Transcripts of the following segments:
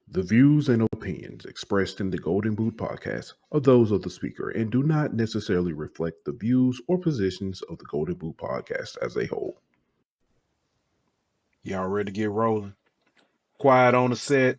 The views and opinions expressed in the Golden Boot podcast are those of the speaker and do not necessarily reflect the views or positions of the Golden Boot podcast as a whole. Y'all ready to get rolling? Quiet on the set.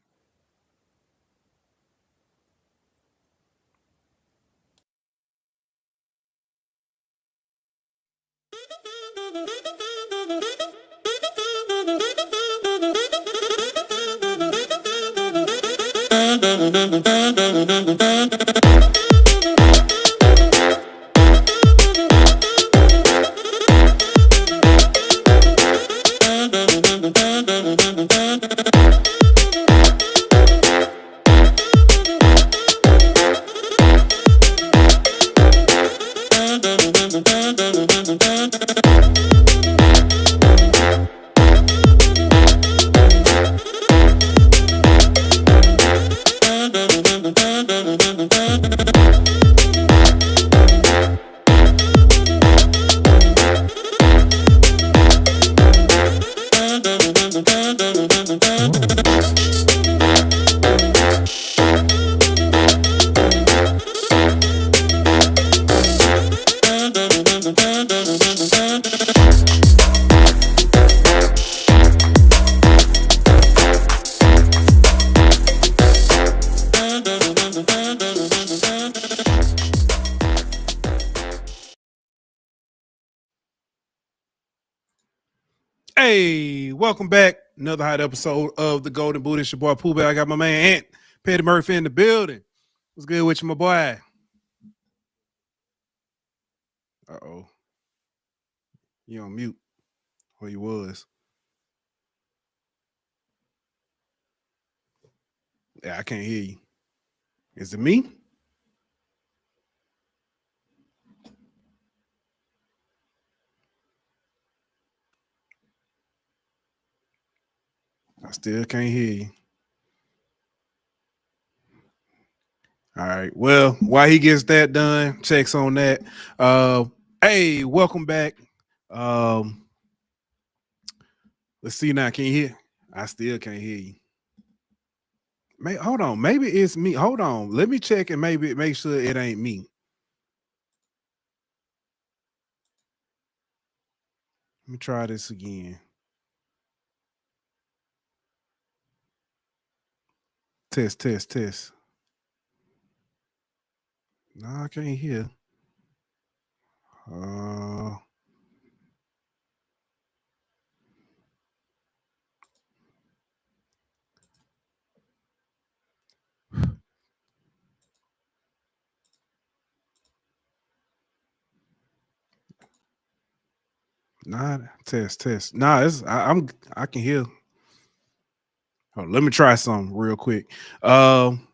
Hey, welcome back. Another hot episode of the Golden Boot. It's your boy Pooh Bear. I got my man Ant Petty Murphy in the building. What's good with you, my boy? Uh-oh. You on mute. Or you was. Yeah, I can't hear you. Is it me? I still can't hear you. All right. Well, while he gets that done, checks on that. Hey, welcome back. Let's see now. Can you hear? I still can't hear you. Hold on. Maybe it's me. Hold on. Let me check and maybe make sure it ain't me. Let me try this again. Test. No, I can't hear. Nah, test. Nah, I can hear. Oh, let me try something real quick. I'm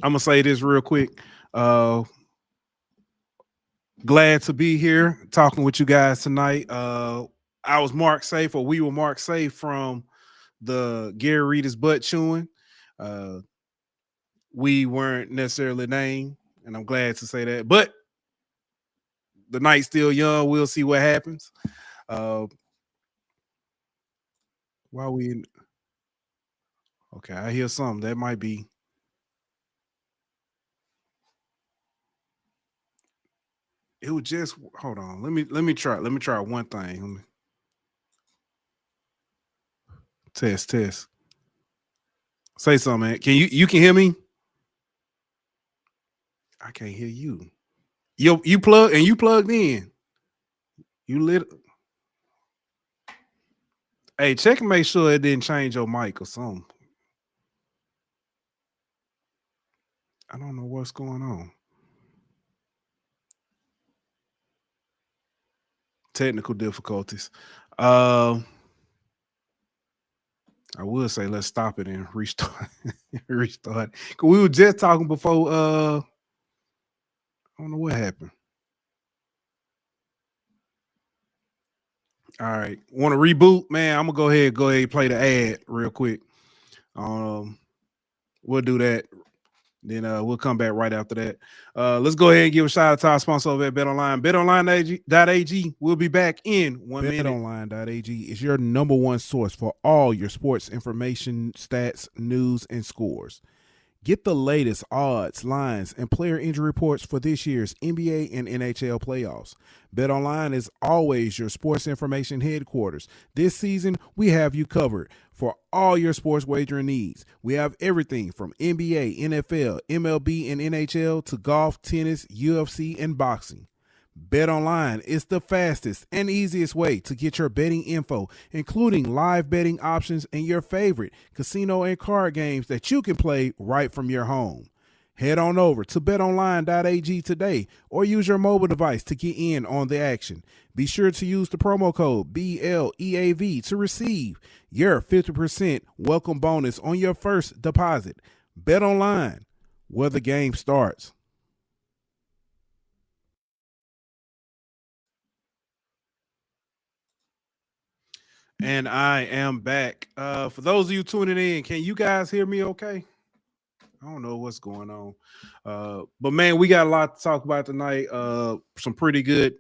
gonna say this real quick. Glad to be here talking with you guys tonight. I was marked safe, or we were marked safe from the Gary Reed's butt chewing. We weren't necessarily named, and I'm glad to say that. But the night's still young. We'll see what happens. While we okay, I hear something that might be. It was just hold on. Let me try. Let me try one thing. Test. Say something, man. Can you can hear me? I can't hear you. You plugged in. You lit. Hey, check and make sure it didn't change your mic or something. I don't know what's going on. Technical difficulties. I would say let's stop it and restart. Restart. Cause we were just talking before. I don't know what happened. All right. Want to reboot? Man, I'm gonna go ahead and play the ad real quick. We'll do that. Then we'll come back right after that. Let's go ahead and give a shout out to our sponsor over at BetOnline. BetOnline.ag. We'll be back in 1 minute. BetOnline.ag is your number one source for all your sports information, stats, news, and scores. Get the latest odds, lines, and player injury reports for this year's NBA and NHL playoffs. BetOnline is always your sports information headquarters. This season, we have you covered for all your sports wagering needs. We have everything from NBA, NFL, MLB, and NHL to golf, tennis, UFC, and boxing. BetOnline is the fastest and easiest way to get your betting info, including live betting options and your favorite casino and card games that you can play right from your home. Head on over to betonline.ag today or use your mobile device to get in on the action. Be sure to use the promo code BLEAV to receive your 50% welcome bonus on your first deposit. BetOnline, where the game starts. And I am back. For those of you tuning in, can you guys hear me okay? I don't know what's going on. But man, we got a lot to talk about tonight. Some pretty good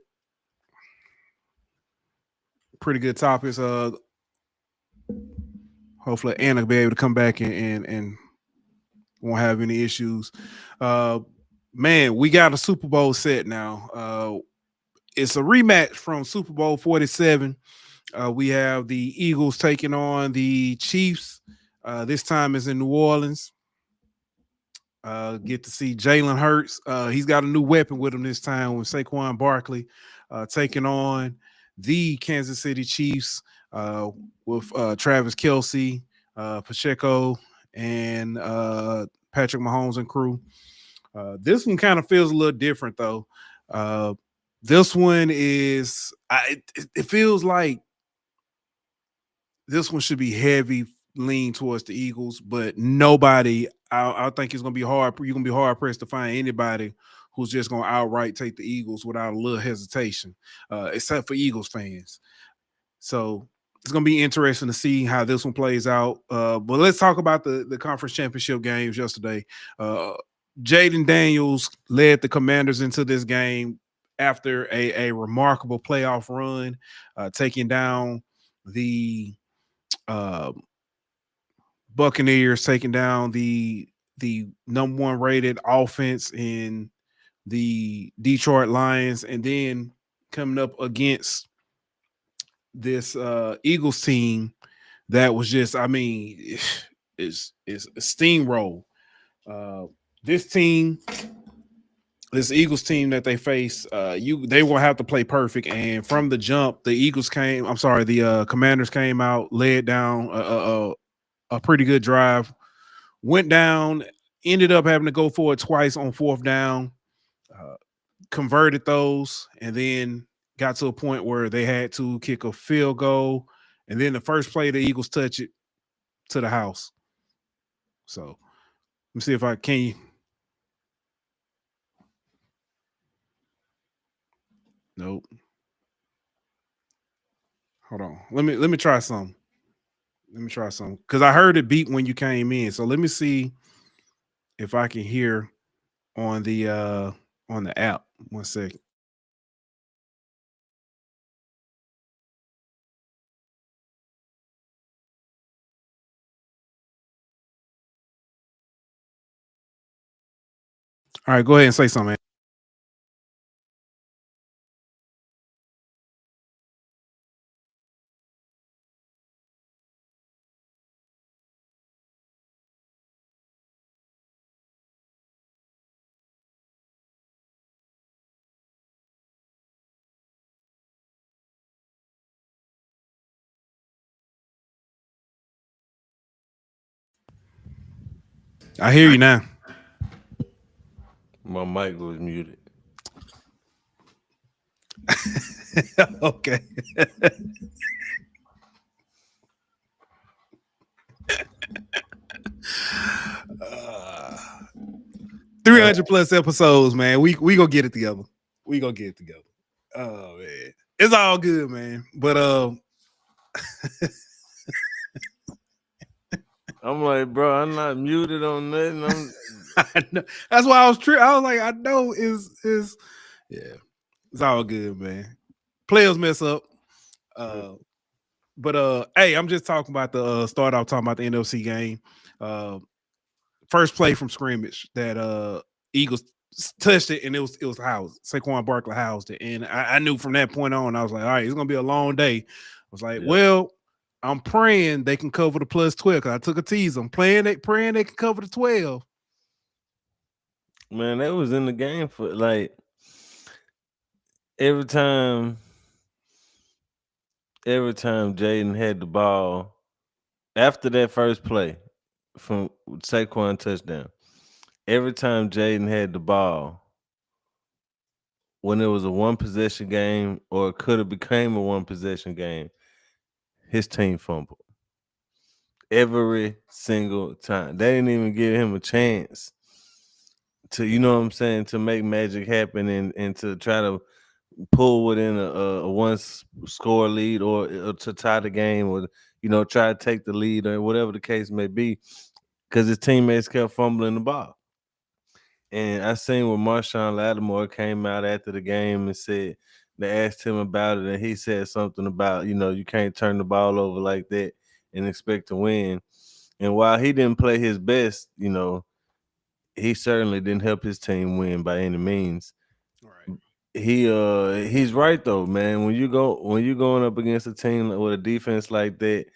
topics. Hopefully Anna will be able to come back and won't have any issues. Man, we got a Super Bowl set now. It's a rematch from Super Bowl 47. We have the Eagles taking on the Chiefs. This time is in New Orleans. Get to see Jalen Hurts. He's got a new weapon with him this time with Saquon Barkley taking on the Kansas City Chiefs with Travis Kelce, Pacheco, and Patrick Mahomes and crew. This one kind of feels a little different, though. This one is it feels like this one should be heavy lean towards the Eagles, but nobody, I think it's going to be hard. You're going to be hard pressed to find anybody who's just going to outright take the Eagles without a little hesitation, except for Eagles fans. So it's going to be interesting to see how this one plays out. But let's talk about the conference championship games yesterday. Jaden Daniels led the Commanders into this game after a remarkable playoff run, taking down the Buccaneers, taking down the number one rated offense in the Detroit Lions, and then coming up against this Eagles team that was just, I mean, is a steamroll. This Eagles team that they face, they will have to play perfect. And from the jump, the Commanders came out, led down a pretty good drive, went down, ended up having to go for it twice on fourth down, converted those, and then got to a point where they had to kick a field goal. And then the first play, the Eagles touch it to the house. So let me see if I can. Nope. Hold on. Let me try some. Because I heard it beep when you came in. So let me see if I can hear on the app. 1 second. All right, go ahead and say something. I hear you now. My mic was muted. Okay. uh, 300 plus episodes, man. We gonna get it together. Oh man, it's all good, man. But I'm like, bro, I'm not muted on nothing. I know. That's why I was I was like, I know is yeah. It's all good, man. Players mess up. But hey, I'm just talking about the start off talking about the NFC game. First play from scrimmage that Eagles touched it, and it was housed. Saquon Barkley housed it. And I knew from that point on, I was like, all right, it's gonna be a long day. I was like, well, I'm praying they can cover the plus 12 because I took a tease. I'm praying they can cover the 12. Man, that was in the game for like every time Jaden had the ball after that first play from Saquon touchdown. Every time Jaden had the ball, when it was a one possession game or it could have became a one possession game, his team fumbled. Every single time. They didn't even give him a chance to, you know what I'm saying, to make magic happen and to try to pull within a one score lead or to tie the game or, you know, try to take the lead or whatever the case may be, because his teammates kept fumbling the ball. And I seen where Marshawn Lattimore came out after the game and said, they asked him about it, and he said something about, you know, you can't turn the ball over like that and expect to win. And while he didn't play his best, you know, he certainly didn't help his team win by any means. Right. He's right though, man. When you're going up against a team with a defense like that,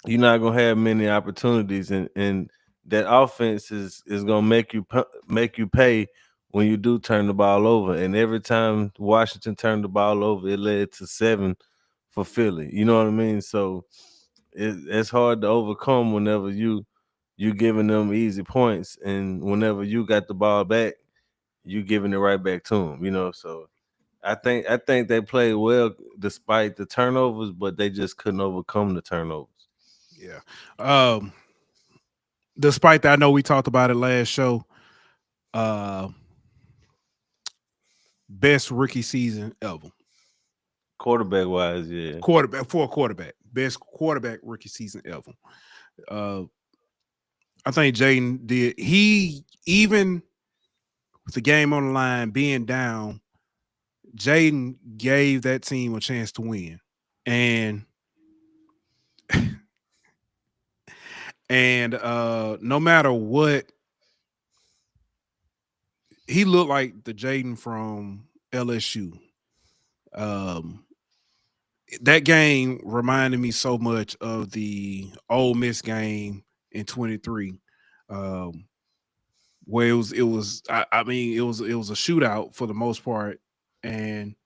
you're not gonna have many opportunities, and that offense is gonna make you pay when you do turn the ball over. And every time Washington turned the ball over, it led to 7 for Philly. You know what I mean? So it's hard to overcome whenever you're giving them easy points, and whenever you got the ball back, you giving it right back to them. You know, so I think they played well despite the turnovers, but they just couldn't overcome the turnovers. Yeah. Despite that, I know we talked about it last show. Best rookie season ever. Quarterback wise, yeah. Quarterback. Best quarterback rookie season ever. I think Jaden did. He, even with the game on the line, being down, Jaden gave that team a chance to win. And no matter what, he looked like the Jaden from LSU. That game reminded me so much of the Ole Miss game in 23, where it was I mean it was a shootout for the most part, and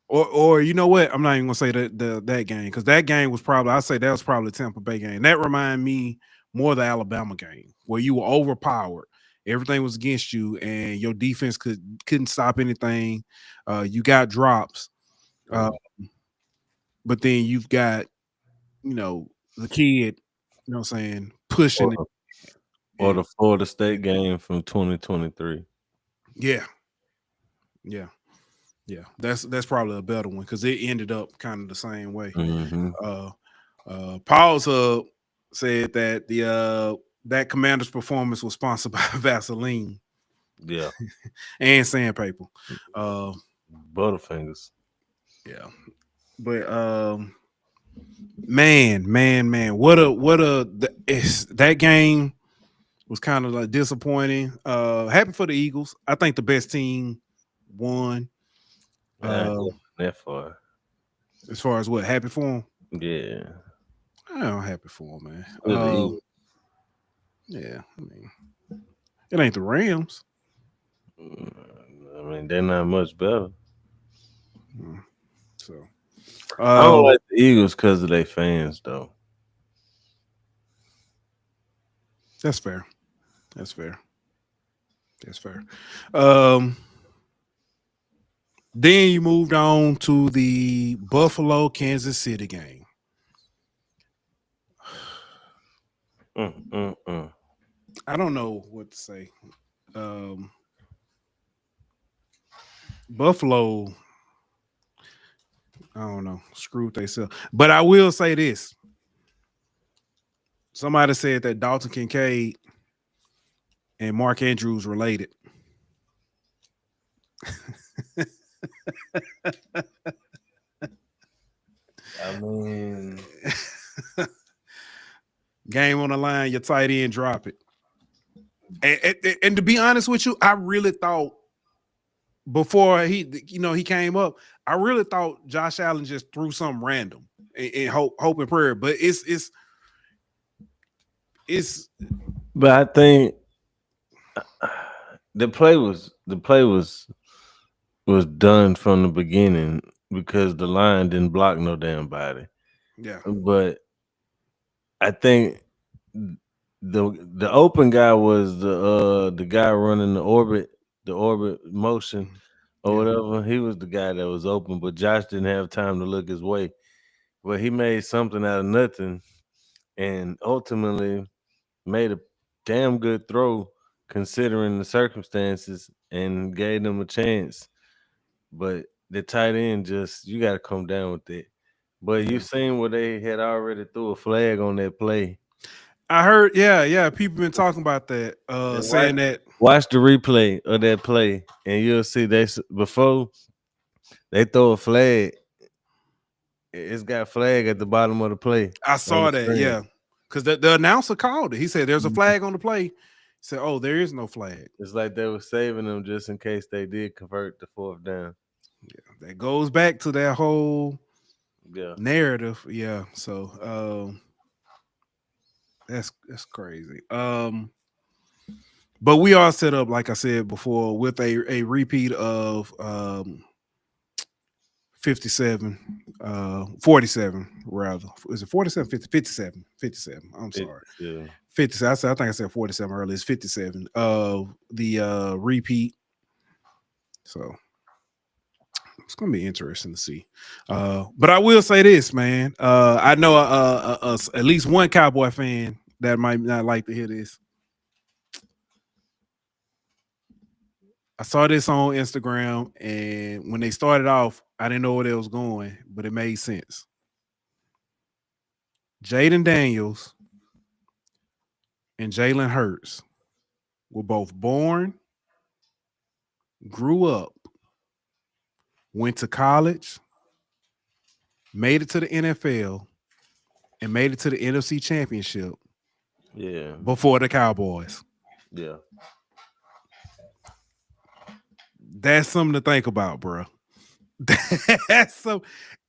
or you know what, I'm not even gonna say that game, because that game was probably, I say that was probably the Tampa Bay game. That reminded me more of the Alabama game, where you were overpowered, everything was against you, and your defense couldn't stop anything. You got drops. But then you've got, you know, the kid, you know what I'm saying, pushing it. Or the Florida State game from 2023. Yeah. That's probably a better one, because it ended up kind of the same way. Paul's said that that Commander's performance was sponsored by Vaseline. Yeah. And sandpaper. Butterfingers. Yeah. But man, that game was kind of like disappointing. Happy for the Eagles. I think the best team won. That far. As far as what, happy for them? Yeah. I'm happy for them, man. Yeah, I mean, it ain't the Rams. I mean, they're not much better. So I don't like the Eagles because of their fans, though. That's fair. Then you moved on to the Buffalo Kansas City game. I don't know what to say. Buffalo, I don't know, screwed themselves. But I will say this. Somebody said that Dalton Kincaid and Mark Andrews related. I mean, game on the line, your tight end drop it. And to be honest with you, I really thought before he came up, I really thought Josh Allen just threw something random and hope and prayer. But it's. but I think the play was done from the beginning because the line didn't block no damn body. Yeah. But I think the open guy was the guy running the orbit motion or whatever. He was the guy that was open, but Josh didn't have time to look his way. But he made something out of nothing and ultimately made a damn good throw considering the circumstances and gave them a chance. But the tight end you got to come down with it. But you seen where they had already threw a flag on that play. I heard, yeah. People been talking about that, saying that. Watch the replay of that play, and you'll see before they throw a flag, it's got flag at the bottom of the play. I saw that, yeah, because the announcer called it. He said, "There's a flag on the play." He said, "Oh, there is no flag." It's like they were saving them just in case they did convert the fourth down. Yeah, that goes back to that whole narrative. Yeah, so that's crazy. But we are set up, like I said before, with a repeat of 47, 47 rather. Is it 47? 57. 57. I'm sorry. 57. I think I said 47 earlier. It's 57 of the repeat. So it's gonna be interesting to see. But I will say this, man. I know at least one Cowboy fan that might not like to hear this. I saw this on Instagram, and when they started off, I didn't know where they was going, but it made sense. Jaden Daniels and Jalen Hurts were both born, grew up, went to college, made it to the NFL, and made it to the NFC Championship. Yeah. Before the Cowboys. Yeah. That's something to think about, bro. That's some.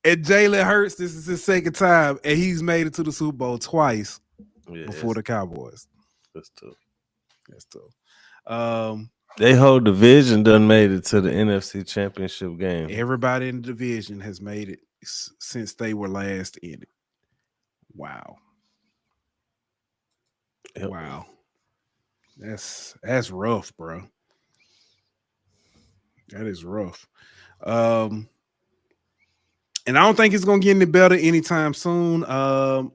And Jalen Hurts, this is his second time, and he's made it to the Super Bowl twice before the Cowboys. That's tough. That's tough. They whole division done made it to the NFC Championship game. Everybody in the division has made it since they were last in it. Wow. Yep. Wow. That's rough, bro. That is rough. And I don't think it's going to get any better anytime soon.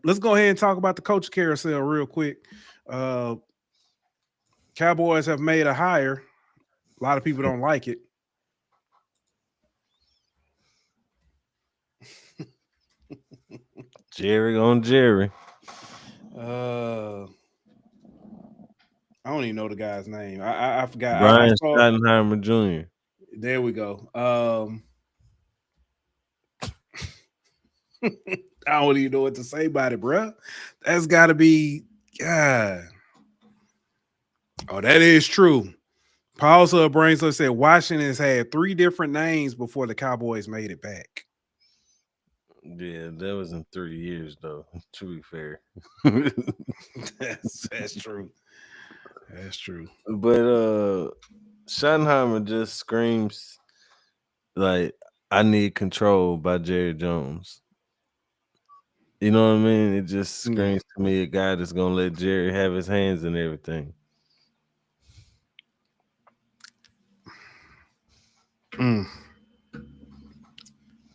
Let's go ahead and talk about the Coaching Carousel real quick. Cowboys have made a hire. A lot of people don't like it. Jerry on Jerry. I don't even know the guy's name. I forgot. Brian Schottenheimer Jr. There we go. I don't even know what to say about it, bro. That's got to be God. Oh, that is true. Paul Brainsler said Washington has had 3 different names before the Cowboys made it back. Yeah, that was in 3 years, though. To be fair, that's true. That's true. But Schottenheimer just screams like I need control by Jerry Jones. You know what I mean? It just screams to me a guy that's gonna let Jerry have his hands in everything.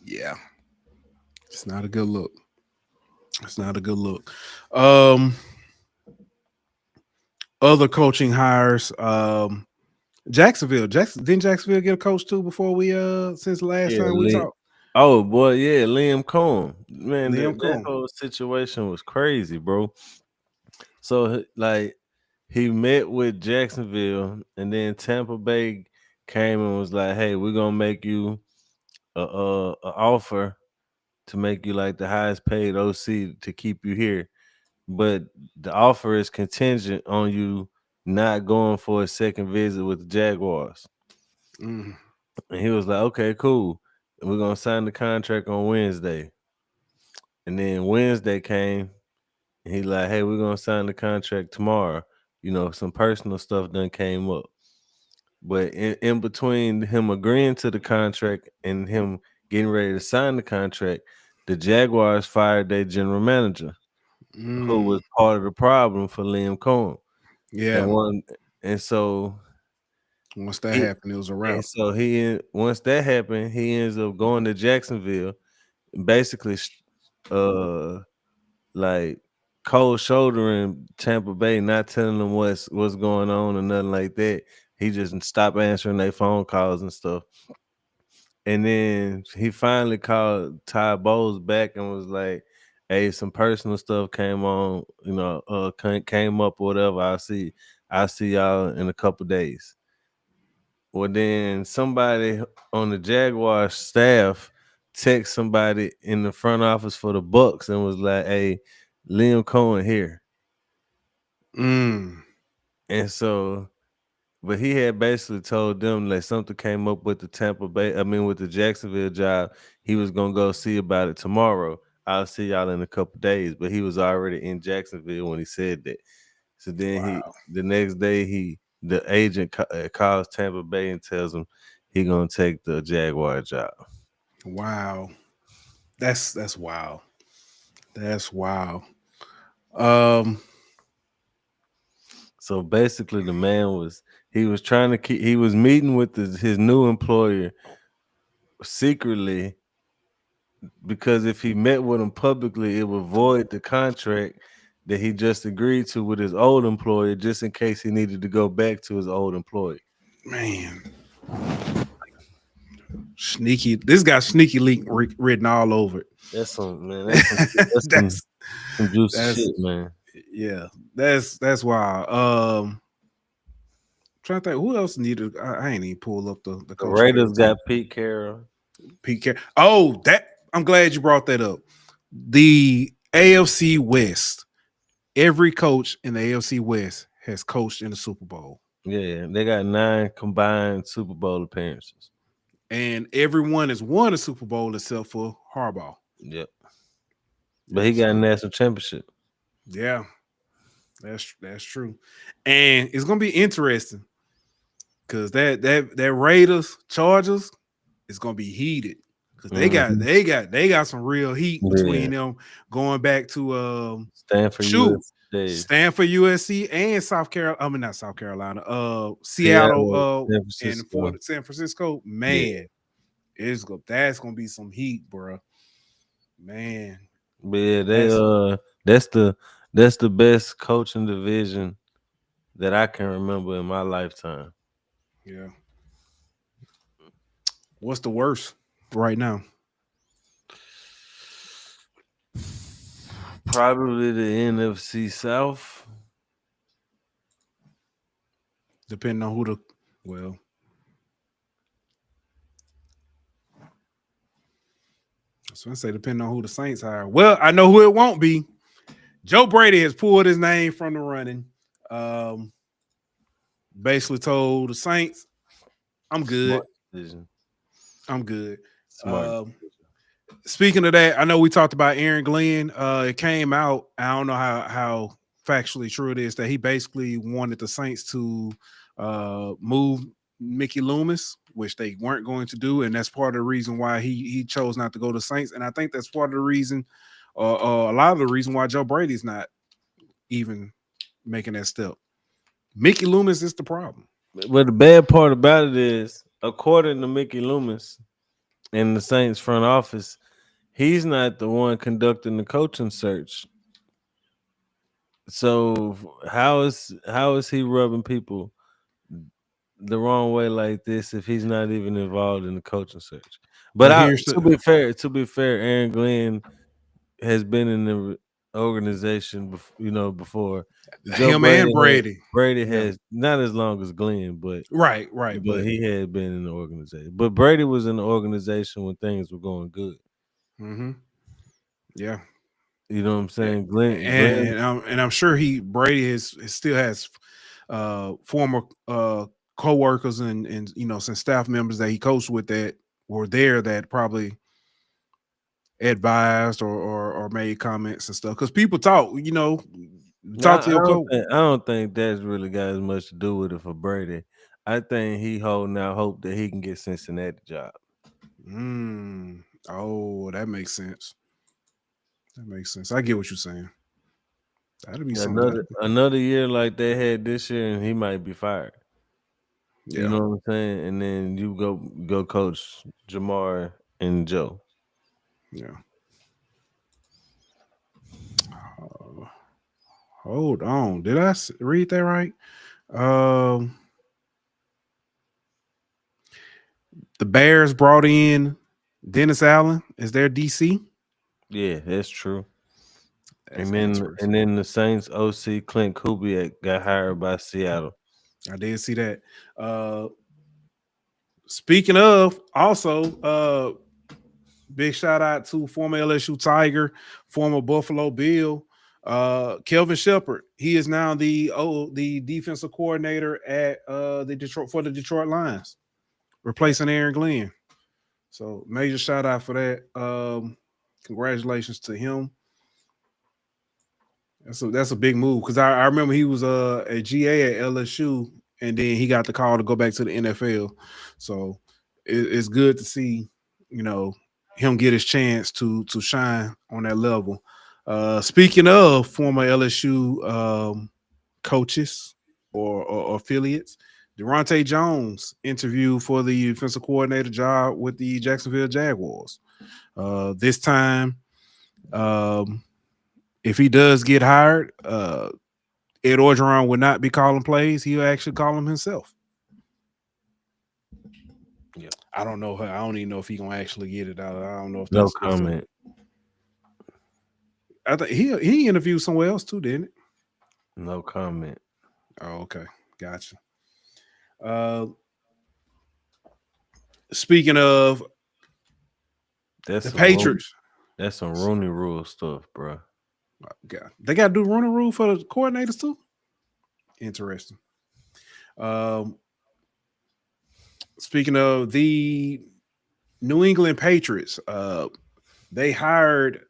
Yeah. It's not a good look. It's not a good look. Other coaching hires. Jacksonville. Didn't Jacksonville get a coach too before we since the last time we talked? Oh boy, yeah, Liam Cohen. Man, Liam Cohen. that whole situation was crazy, bro. So like he met with Jacksonville, and then Tampa Bay came and was like, "Hey, we're gonna make you a offer to make you like the highest paid OC to keep you here, but the offer is contingent on you not going for a second visit with the Jaguars." Mm. And he was like, "Okay, cool. We're gonna sign the contract on Wednesday." And then Wednesday came, and he like, "Hey, we're gonna sign the contract tomorrow." Some personal stuff done came up. But in between him agreeing to the contract and him getting ready to sign the contract, the Jaguars fired their general manager, who was part of the problem for Liam Cohen. Yeah. And so Once that happened, it was a wrap. And so once that happened, he ends up going to Jacksonville, basically, like cold shouldering Tampa Bay, not telling them what's going on or nothing like that. He just stopped answering their phone calls and stuff. And then he finally called Ty Bowles back and was like, "Hey, some personal stuff came on, came up or whatever. I'll see y'all in a couple days." Well, then somebody on the Jaguar staff text somebody in the front office for the Bucks and was like, "Hey, Liam Cohen here." Mm. And so, but he had basically told them that something came up with with the Jacksonville job. He was gonna go see about it tomorrow. I'll see y'all in a couple days. But he was already in Jacksonville when he said that. So then the next day, the agent calls Tampa Bay and tells him he gonna take the Jaguar job. Wow, that's wild. That's wild. So basically, the man was trying to he was meeting with his new employer secretly, because if he met with him publicly, it would void the contract that he just agreed to with his old employer, just in case he needed to go back to his old employer. Man, sneaky. This got sneaky link written all over it. That's some man. That's some juicy shit, man. Yeah, that's wild. Trying to think who else needed. I ain't even pull up the Raiders got Pete Carroll. Oh, I'm glad you brought that up. The AFC West. Every coach in the AFC West has coached in the Super Bowl. Yeah, they got 9 combined Super Bowl appearances, and everyone has won a Super Bowl except for Harbaugh. Yep, but he got a national championship. Yeah, that's true, and it's gonna be interesting because that Raiders Chargers is gonna be heated because they got some real heat between them going back to Stanford, USC, and South Carolina. I mean, not South Carolina. Seattle, and San Francisco. Man, that's gonna be some heat, bro. Man, but yeah, that's the best coaching division that I can remember in my lifetime. Yeah. What's the worst right now? Probably the NFC South. Depending on who I was going to say, depending on who the Saints hire. Well, I know who it won't be. Joe Brady has pulled his name from the running. Basically told the Saints, I'm good. I'm good. Speaking of that, I know we talked about Aaron Glenn. It came out, I don't know how factually true it is, that he basically wanted the Saints to move Mickey Loomis, which they weren't going to do, and that's part of the reason why he chose not to go to Saints. And I think that's part of the reason, a lot of the reason why Joe Brady's not even making that step. Mickey Loomis is the problem. But the bad part about it is, according to Mickey Loomis in the Saints front office, he's not the one conducting the coaching search. So how is he rubbing people the wrong way like this if he's not even involved in the coaching search? But to be fair, Aaron Glenn has been in organization, before Him and Brady. Brady Yeah. has not as long as Glenn, but Right. but he had been in the organization. But Brady was in the organization when things were going good. Mm-hmm. Yeah. You know what I'm saying? Glenn, And I'm sure Brady still has former co-workers and some staff members that he coached with that were there that probably advised or made comments and stuff, because people talk, talk to your coach. I don't think that's really got as much to do with it for Brady. I think he holding out hope that he can get Cincinnati job. Oh, that makes sense. I get what you're saying. That'll be something. Another year like they had this year, and he might be fired. Yeah. You know what I'm saying? And then you go coach Jamar and Joe. Yeah. Hold on. Did I read that right? The Bears brought in Dennis Allen as their DC. Yeah, that's true. That's and then the Saints OC Clint Kubiak got hired by Seattle. I did see that. Speaking of, also, big shout out to former LSU Tiger, former Buffalo Bill, Kelvin Sheppard. He is now the defensive coordinator at the Detroit Lions, replacing Aaron Glenn. So major shout out for that. Congratulations to him. That's a big move, because I remember he was a GA at LSU, and then he got the call to go back to the NFL. So it's good to see, him get his chance to shine on that level. Speaking of former LSU coaches or affiliates, Deronte Jones interviewed for the defensive coordinator job with the Jacksonville Jaguars. This time, if he does get hired, Ed Orgeron would not be calling plays. He'll actually call them himself. Yeah, I don't know. I don't even know if he gonna actually get it out. I don't know if no that's comment. I think he interviewed somewhere else too, didn't it? No comment. Oh, okay, gotcha. Speaking of the Patriots, that's some Rooney Rule stuff, bro. God, they got to do Rooney Rule for the coordinators too. Interesting. Speaking of the New England Patriots, they hired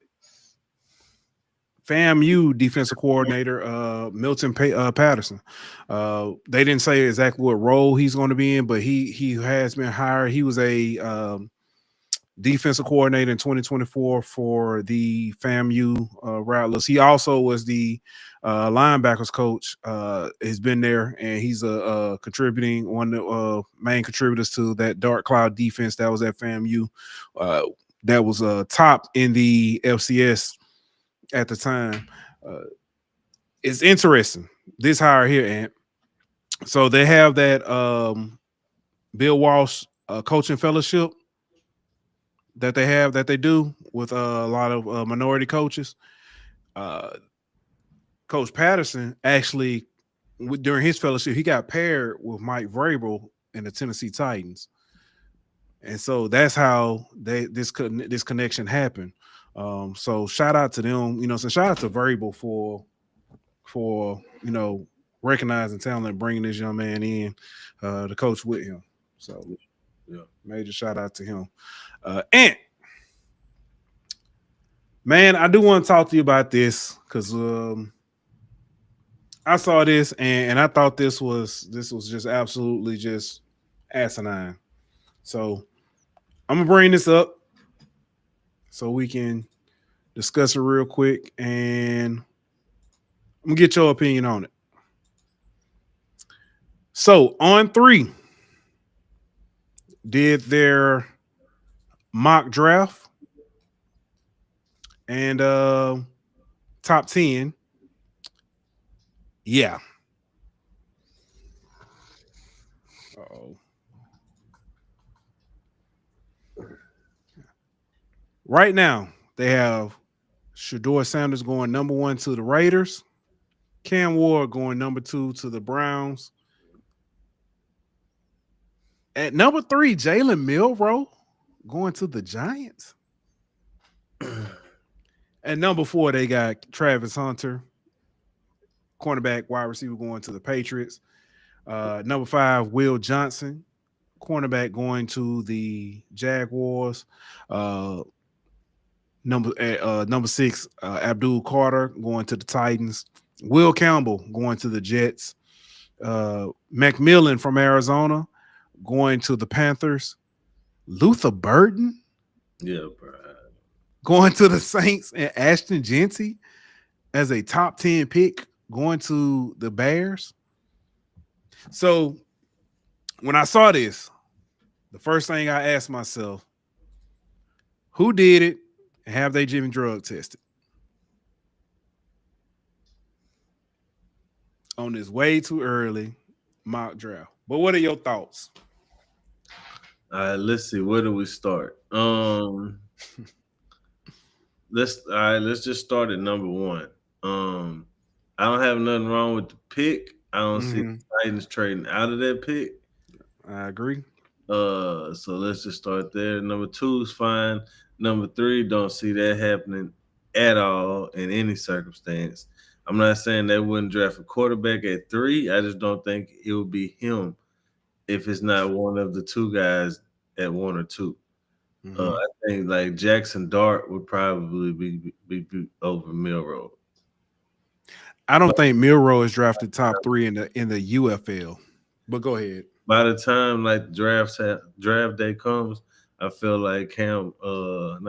FAMU defensive coordinator Milton Patterson. They didn't say exactly what role he's going to be in, but he has been hired. He was a defensive coordinator in 2024 for the FAMU Rattlers. He also was the linebackers coach. Has been there, and he's a contributing one of the main contributors to that dark cloud defense that was at FAMU. That was top in the FCS at the time. It's interesting, this hire here, and so they have that Bill Walsh coaching fellowship that they do with a lot of minority coaches. Coach Patterson actually, during his fellowship, he got paired with Mike Vrabel in the Tennessee Titans, and so that's how this connection happened. So shout out to them, so shout out to Vrabel for recognizing talent and bringing this young man in to coach with him. So yeah, major shout out to him. And man, I do want to talk to you about this because I saw this and I thought this was just absolutely just asinine. So I'm gonna bring this up so we can discuss it real quick, and I'm gonna get your opinion on it. So On3 did their mock draft and top 10. Yeah. Uh-oh. Right now, they have Shador Sanders going number 1 to the Raiders. Cam Ward going number 2 to the Browns. At number 3, Jalen Milroe going to the Giants. At number 4, they got Travis Hunter, cornerback, wide receiver, going to the Patriots. Number 5, Will Johnson, cornerback, going to the Jaguars. Number 6, Abdul Carter going to the Titans. Will Campbell going to the Jets. McMillan from Arizona going to the Panthers. Luther Burden, Yeah, bro. going to the Saints, and Ashton Jeanty as a top 10 pick going to the Bears. So when I saw this, the first thing I asked myself, who did it and have they been drug tested? On this way too early mock draft. But what are your thoughts? All right, let's see. Where do we start? Let's just start at number 1. I don't have nothing wrong with the pick. I don't see the Titans trading out of that pick. I agree. So let's just start there. Number 2 is fine. Number 3, don't see that happening at all in any circumstance. I'm not saying they wouldn't draft a quarterback at 3. I just don't think it would be him if it's not one of the 2 guys at 1 or 2. I think like Jackson Dart would probably be over Milroe. I don't think Milroe is drafted top 3 in the UFL. But go ahead. By the time like draft day comes, I feel like Jalen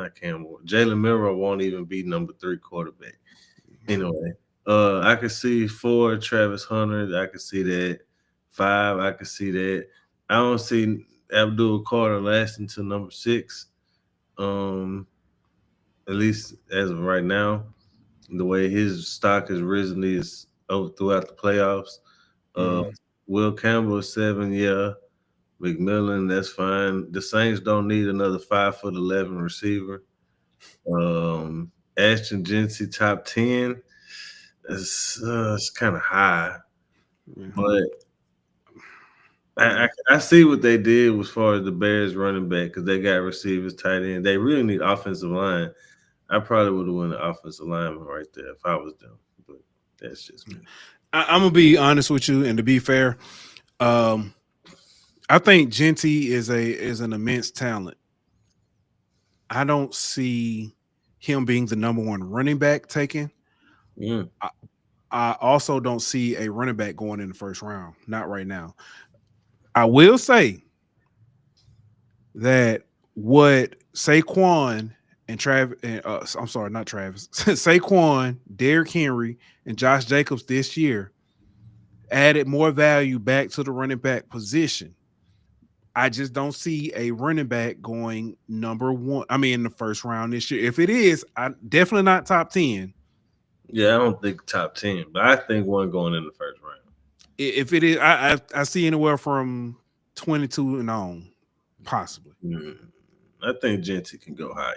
Milroe won't even be number 3 quarterback. Anyway, I could see 4 Travis Hunter. I could see that. 5, I could see that. I don't see Abdul Carter lasting to number 6. At least as of right now, the way his stock has risen is throughout the playoffs. Will Campbell is 7, yeah. McMillan, that's fine. The Saints don't need another 5'11" receiver. Ashton Jeanty top 10. It's kind of high, but I see what they did as far as the Bears running back because they got receivers, tight end. They really need offensive line. I probably would have won the offensive lineman right there if I was them, but that's just me. I'm gonna be honest with you, and to be fair, I think Jeanty is an immense talent. I don't see him being the number 1 running back taken. I also don't see a running back going in the first round. Not right now. I will say that what Saquon and Saquon, Derrick Henry, and Josh Jacobs this year added more value back to the running back position. I just don't see a running back going number 1. I mean, in the first round this year. If it is, I definitely not top 10. Yeah, I don't think top 10, but I think one going in the first round. If it is, I see anywhere from 22 and on, possibly. I think Jeanty can go higher.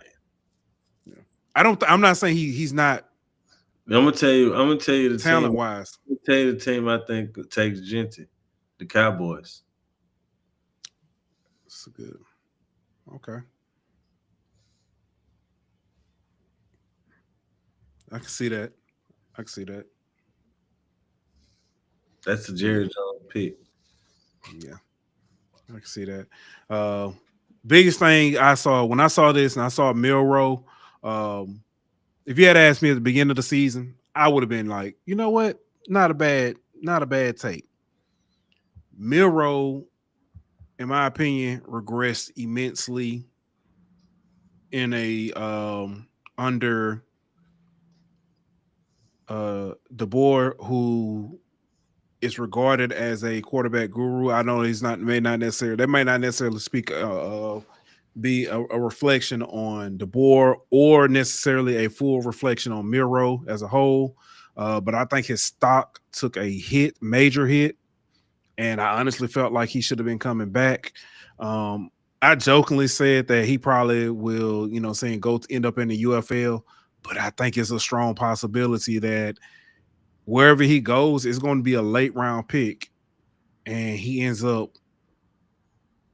Yeah. I'm not saying he's not. I'm gonna tell you the talent wise. I'm gonna tell you the team I think takes Jeanty, the Cowboys. That's good. Okay. I can see that. That's the Jerry Jones pick. Yeah, I can see that. Biggest thing I saw when I saw this and I saw Milroe, if you had asked me at the beginning of the season, I would have been like, you know what? Not a bad take. Milroe, in my opinion, regressed immensely in a under DeBoer, who is regarded as a quarterback guru. I know they might not necessarily speak be a reflection on DeBoer or necessarily a full reflection on Milroe as a whole. But I think his stock took a major hit, and I honestly felt like he should have been coming back. I jokingly said that he probably will, go end up in the UFL, But I think it's a strong possibility that wherever he goes, it's going to be a late round pick, and he ends up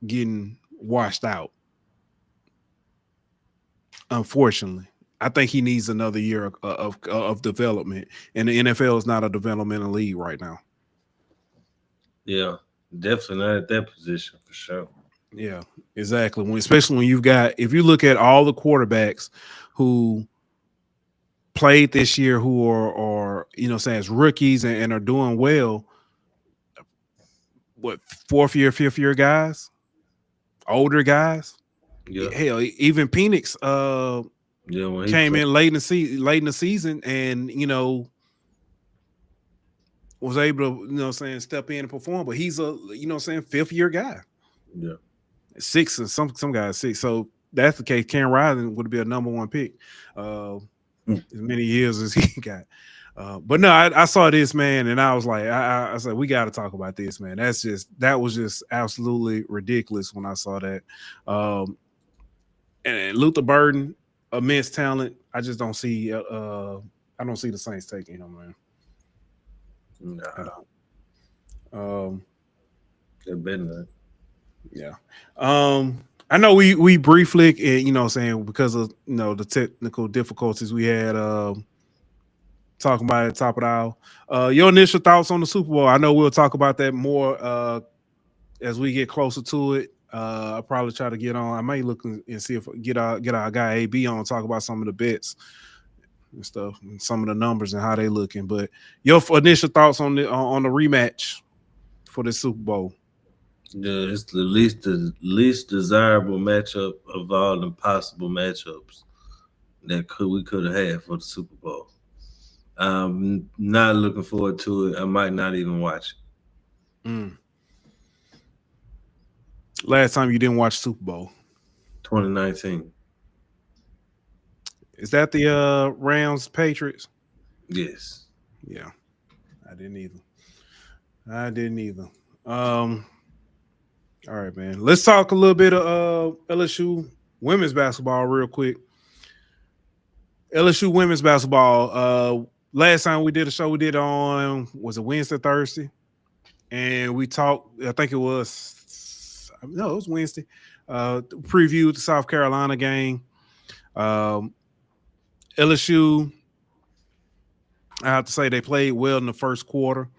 getting washed out. Unfortunately, I think he needs another year of development, and the NFL is not a developmental league right now. Yeah, definitely not at that position for sure. Yeah, exactly. Especially when you've got, if you look at all the quarterbacks who played this year, who are saying as rookies and are doing well, what, 4th year, 5th year guys, older guys. Yeah, Hell, even Penix when he came played. in late in the season, and was able to step in and perform. But he's a 5th year guy. Yeah. 6, and some guys 6. So that's the case. Cam Rising would be a number 1 pick, as many years as he got. But no, I saw this, man, and I was like, I said, we got to talk about this, man. That was just absolutely ridiculous when I saw that. And Luther Burden, immense talent. I just don't see. I don't see the Saints taking him, man. No. They're better. Yeah. I know we briefly, because of the technical difficulties we had, talking about it at the top of the hour. Your initial thoughts on the Super Bowl? I know we'll talk about that more as we get closer to it. I'll probably try to get on. I may look and see if get our guy AB on, talk about some of the bets and stuff, and some of the numbers and how they looking. But your initial thoughts on the rematch for the Super Bowl? Yeah, it's the least desirable matchup of all the possible matchups that we could have had for the Super Bowl. I'm not looking forward to it. I might not even watch it. Last time you didn't watch Super Bowl? 2019. Is that the Rams Patriots? Yes. Yeah, I didn't either. All right, man. Let's talk a little bit of LSU women's basketball real quick. LSU women's basketball. Last time we did a show, we did on, was it Wednesday, Thursday? And we talked, I think it was Wednesday. Previewed the South Carolina game. LSU, I have to say they played well in the first quarter.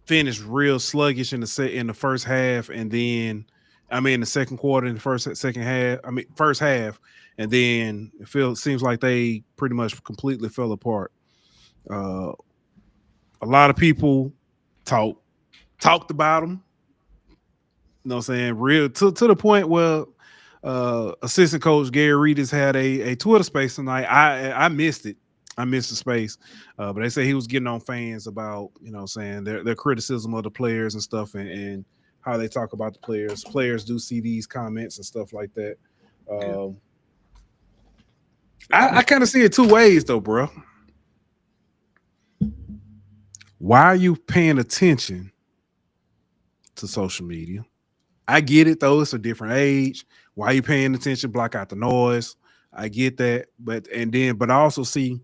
Finished real sluggish in the first half, and then in the second quarter, in the first half, and then seems like they pretty much completely fell apart. A lot of people talked about them. You know what I'm saying? Real to the point where assistant coach Gary Reedus had a Twitter space tonight. I missed it. I missed the space, but they say he was getting on fans about, saying their criticism of the players and stuff, and how they talk about the players. Players do see these comments and stuff like that. I kind of see it 2 ways though, bro. Why are you paying attention to social media? I get it though; it's a different age. Why are you paying attention? Block out the noise. I get that, but I also see,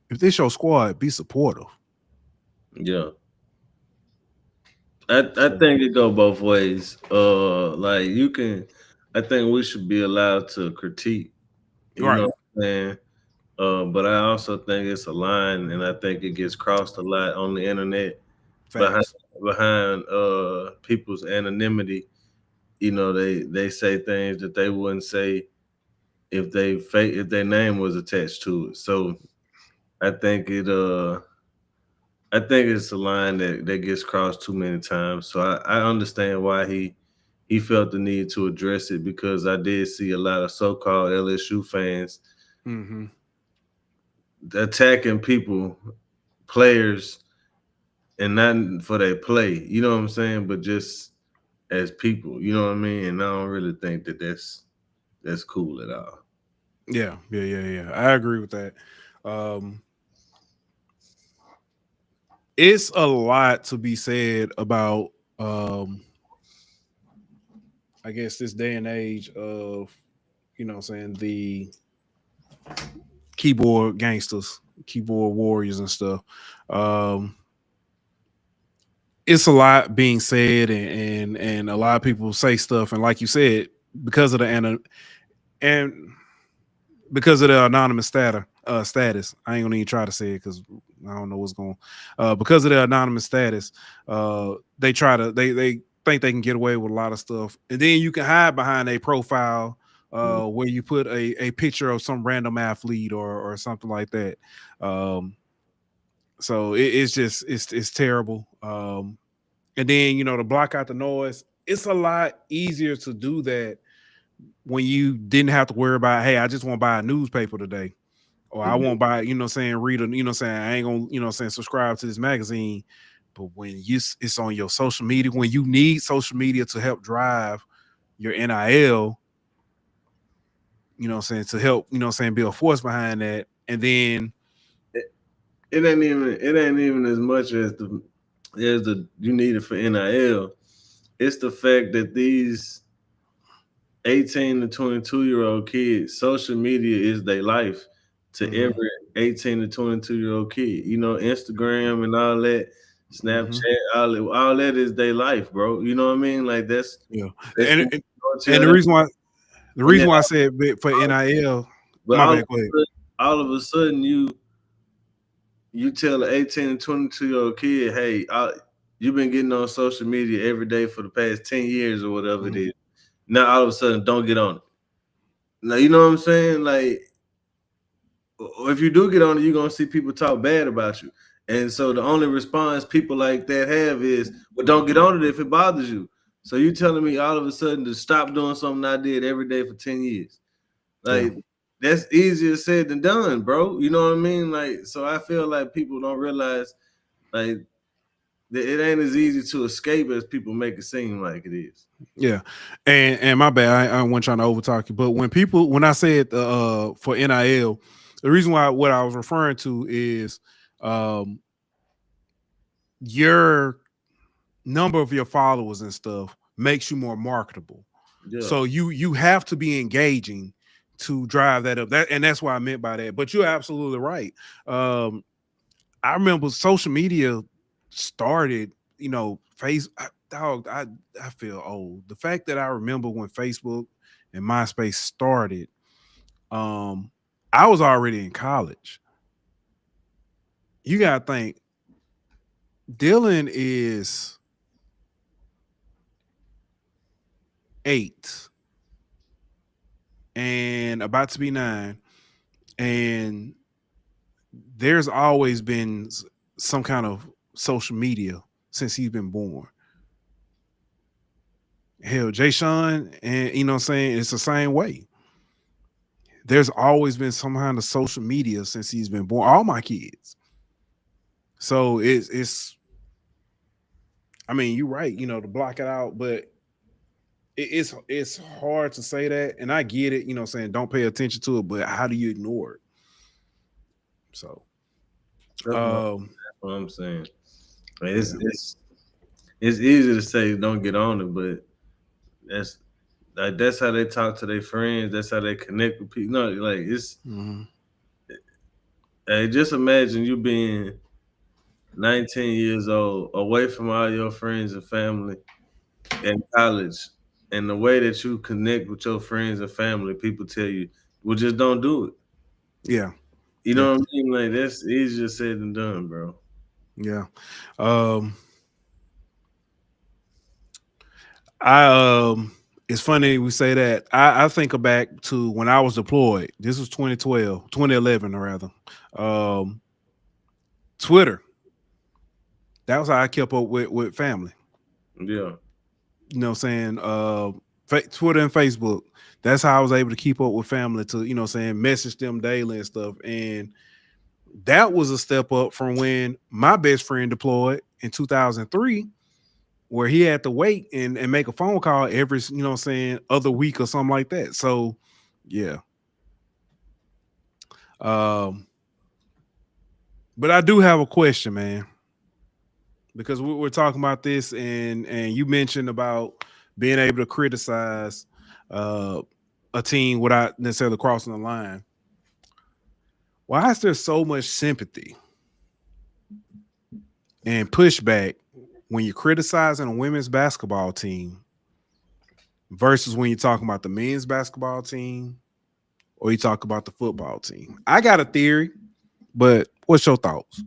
if this your squad, be supportive. Yeah. I think it go both ways. I think we should be allowed to critique. You know what I'm saying? But I also think it's a line, and I think it gets crossed a lot on the internet behind people's anonymity. They say things that they wouldn't say if their name was attached to it. So I think it's a line that gets crossed too many times. So I understand why he felt the need to address it, because I did see a lot of so-called LSU fans attacking players, and not for their play, you know what I'm saying, but just as people, you know what I mean? And I don't really think that's cool at all. Yeah. I agree with that. It's a lot to be said about, I guess, this day and age of you know what I'm saying, the keyboard gangsters, keyboard warriors and stuff. It's a lot being said, and a lot of people say stuff, and like you said, because of the because of the anonymous status, I ain't gonna even try to say it because I don't know what's going. Because of the anonymous status, they think they can get away with a lot of stuff, and then you can hide behind a profile where you put a picture of some random athlete or something like that. So it's terrible. And then, to block out the noise, it's a lot easier to do that when you didn't have to worry about, hey, I just want to buy a newspaper today. Or I won't buy, read a, I ain't gonna, subscribe to this magazine. But when it's on your social media, when you need social media to help drive your NIL, to help, be a force behind that. And then it ain't even as much as the you need it for NIL. It's the fact that these 18 to 22-year-old kids, social media is their life to every 18 to 22-year-old kid. Instagram and all that, Snapchat, all that is their life, bro. You know what I mean? Like that's and the reason why I said for NIL, but my bad, go ahead. All of a sudden you tell an 18 to 22-year-old kid, hey, you've been getting on social media every day for the past 10 years or whatever it is. Now all of a sudden, don't get on it. Now, you know what I'm saying? Like, if you do get on it, you're going to see people talk bad about you. And so the only response people like that have is, well, don't get on it if it bothers you. So you telling me all of a sudden to stop doing something I did every day for 10 years. Like, that's easier said than done, bro. You know what I mean? Like, so I feel like people don't realize, like, it ain't as easy to escape as people make it seem like it is. Yeah, and my bad, I wasn't trying to overtalk you, but when I said for NIL, the reason why what I was referring to is your number of your followers and stuff makes you more marketable. Yeah. So you have to be engaging to drive that up. And that's what I meant by that. But you're absolutely right. I remember social media started, dog, I feel old. The fact that I remember when Facebook and MySpace started, I was already in college. You gotta think, Dylan is 8 and about to be 9, and there's always been some kind of social media since he's been born. Hell, Jay Sean, and it's the same way. There's always been some kind of social media since he's been born. All my kids. So it's I mean, you're right, to block it out, but it's hard to say that, and I get it, don't pay attention to it, but how do you ignore it? So that's what I'm saying. Like, it's easy to say don't get on it, but that's how they talk to their friends. That's how they connect with people. No, like it's. Hey, just imagine you being 19 years old, away from all your friends and family, in college, and the way that you connect with your friends and family, people tell you, well, just don't do it. Yeah. You know what I mean? Like, that's easier said than done, bro. Yeah. It's funny we say that. I think back to when I was deployed. This was 2011 rather. Twitter. That was how I kept up with family. Yeah. You know what I'm saying? Twitter and Facebook. That's how I was able to keep up with family to, message them daily and stuff. And that was a step up from when my best friend deployed in 2003, where he had to wait and make a phone call every, other week or something like that. So, yeah. But I do have a question, man, because we're talking about this, and you mentioned about being able to criticize a a team without necessarily crossing the line. Why is there so much sympathy and pushback when you're criticizing a women's basketball team versus when you're talking about the men's basketball team or you talk about the football team? I got a theory, but what's your thoughts?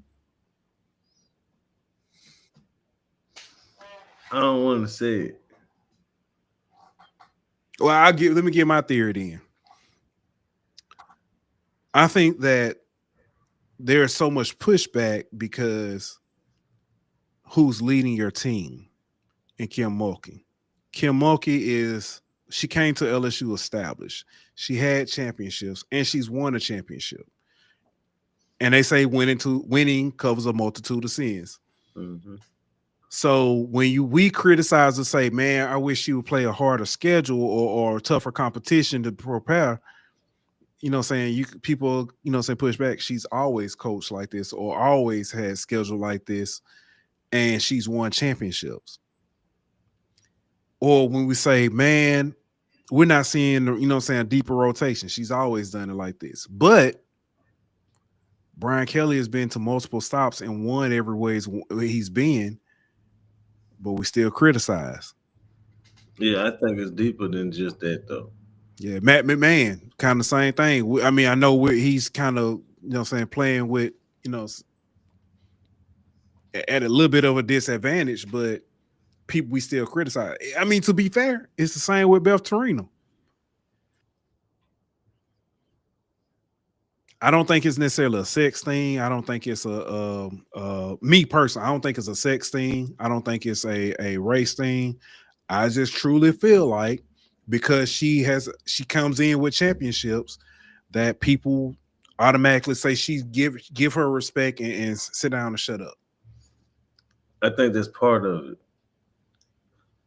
I don't want to say it. Well, let me give my theory then. I think that there's so much pushback because who's leading your team in Kim Mulkey. Kim Mulkey she came to LSU established. She had championships and she's won a championship. And they say winning covers a multitude of sins. Mm-hmm. So when we criticize and say, man, I wish you would play a harder schedule or tougher competition to prepare, people, push back. She's always coached like this or always had schedule like this, and she's won championships. Or when we say, man, we're not seeing, deeper rotation. She's always done it like this. But Brian Kelly has been to multiple stops and won every way he's been, but we still criticize. Yeah, I think it's deeper than just that, though. Yeah, Matt McMahon, kind of the same thing. I mean, I know he's kind of, playing with, at a little bit of a disadvantage, but people we still criticize. I mean, to be fair, it's the same with Beth Torino. I don't think it's necessarily a sex thing. I don't think it's me personally. I don't think it's a sex thing. I don't think it's a race thing. I just truly feel like because she comes in with championships that people automatically say she give her respect and sit down and shut up. I think that's part of it.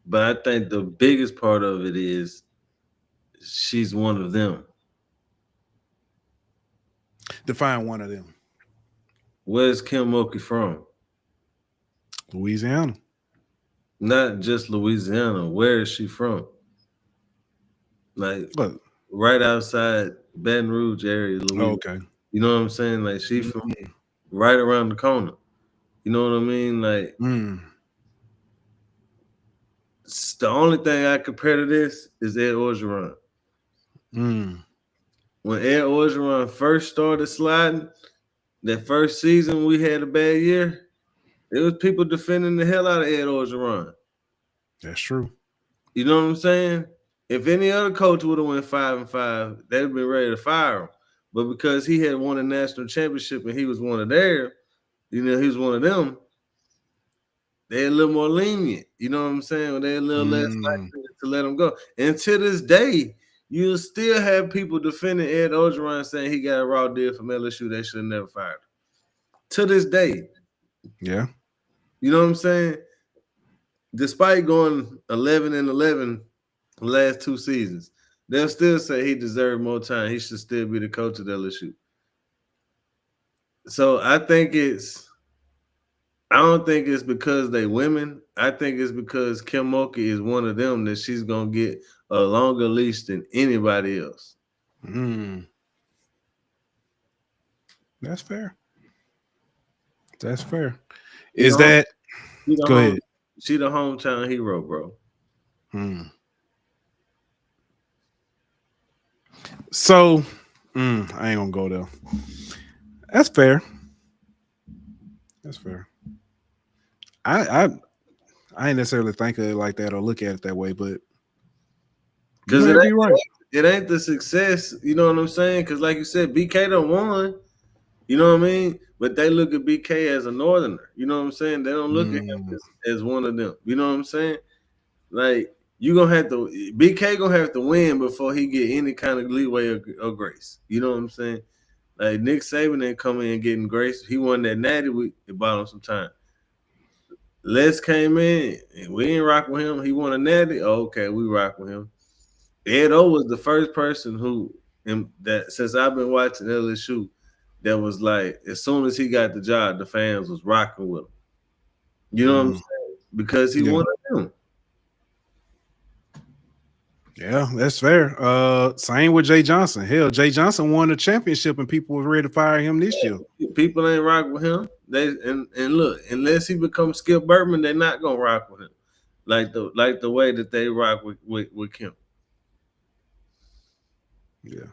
But I think the biggest part of it is she's one of them. Define one of them. Where's Kim Mulkey from? Louisiana. Not just Louisiana. Where is she from? Like, right outside Baton Rouge area, Louisiana. Oh, okay. You know what I'm saying? Like, she's from right around the corner. You know what I mean? Like, the only thing I compare to this is Ed Orgeron. When Ed Orgeron first started sliding, that first season we had a bad year, it was people defending the hell out of Ed Orgeron. That's true. You know what I'm saying? If any other coach would have went 5-5, they'd have been ready to fire him. But because he had won a national championship and he was one of theirs, he was one of them, they're a little more lenient. You know what I'm saying? They're a little less likely to let him go. And to this day, you'll still have people defending Ed Orgeron saying he got a raw deal from LSU. They should have never fired him. To this day. Yeah. You know what I'm saying? Despite going 11-11 the last 2 seasons, they'll still say he deserved more time. He should still be the coach of LSU. So I don't think it's because they women. I think it's because Kim Mulkey is one of them that she's going to get a longer leash than anybody else. That's fair. That's fair. Go ahead. She the hometown hero, bro. So, I ain't gonna go there. That's fair. That's fair. I ain't necessarily think of it like that or look at it that way, but because it ain't the success, you know what I'm saying? Because like you said, BK done won, you know what I mean? But they look at BK as a northerner, you know what I'm saying? They don't look at him as one of them, you know what I'm saying? Like BK gonna have to win before he get any kind of leeway or grace, you know what I'm saying? Like Nick Saban ain't coming in getting grace. He won that natty, it bought him some time. Les came in and we ain't rock with him. He won a natty. Oh, okay, we rock with him. Ed O was the first person that since I've been watching LSU that was like, as soon as he got the job, the fans was rocking with him. You know what I'm saying? Because he wanted them. Yeah, that's fair. Same with Jay Johnson. Hell, Jay Johnson won the championship and people were ready to fire him this year. People ain't rock with him. And look, unless he becomes Skip Bertman, they're not gonna rock with him. Like the way that they rock with Kim. Yeah.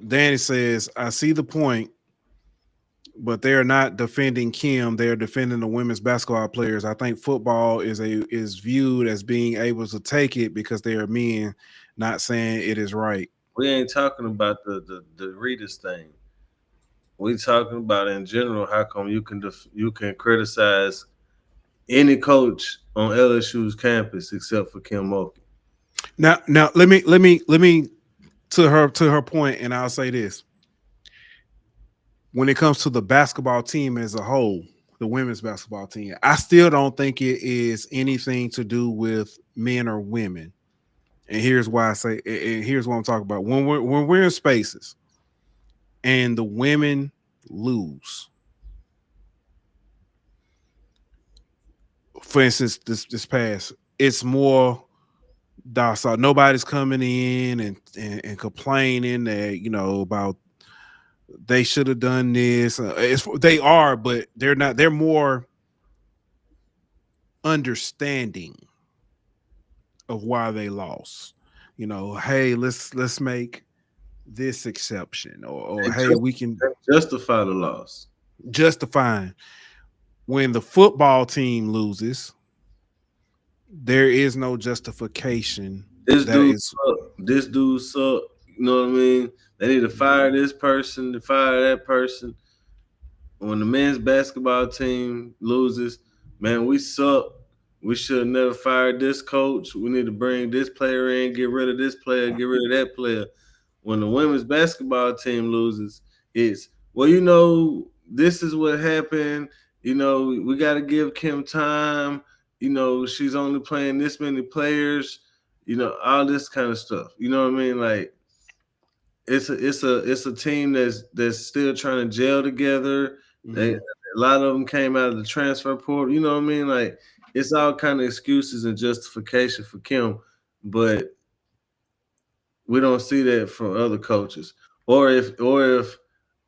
Danny says, I see the point, but they're not defending Kim. They're defending the women's basketball players. I think football is viewed as being able to take it because they are men, not saying it is right. We ain't talking about the Readers thing. We talking about in general. How come you can criticize any coach on LSU's campus except for Kim Mulkey? Now let me to her point, and I'll say this. When it comes to the basketball team as a whole, the women's basketball team, I still don't think it is anything to do with men or women. And here's why I say, and here's what I'm talking about. When we're in spaces and the women lose, for instance, this past, it's more docile. Nobody's coming in and complaining that about they should have done this. They are, but they're not. They're more understanding of why they lost. Hey, let's make this exception, or hey, we can justify the loss. Justifying when the football team loses, there is no justification. This dude suck. You know what I mean? They need to fire this person, to fire that person. When the men's basketball team loses, man, we suck. We should have never fired this coach. We need to bring this player in, get rid of this player, get rid of that player. When the women's basketball team loses, it's, well, this is what happened. We got to give Kim time. She's only playing this many players. All this kind of stuff. You know what I mean? Like, it's a team that's still trying to gel together. Mm-hmm. A lot of them came out of the transfer portal. You know what I mean? Like, it's all kind of excuses and justification for Kim, but we don't see that from other coaches. Or if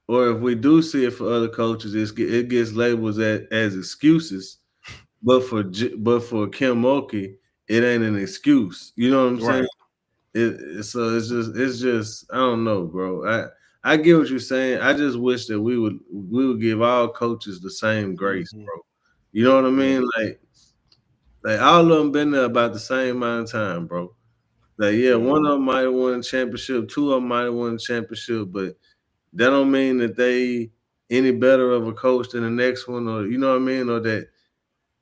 we do see it for other coaches, it gets labeled as excuses. But for Kim Mulkey, it ain't an excuse. You know what I'm saying? It's just I don't know, bro. I get what you're saying. I just wish that we would give all coaches the same grace, bro. You know what I mean? Like all of them been there about the same amount of time, bro. Like, yeah, one of them might have won a championship, two of them might have won a championship, but that don't mean that they any better of a coach than the next one, or you know what I mean, or that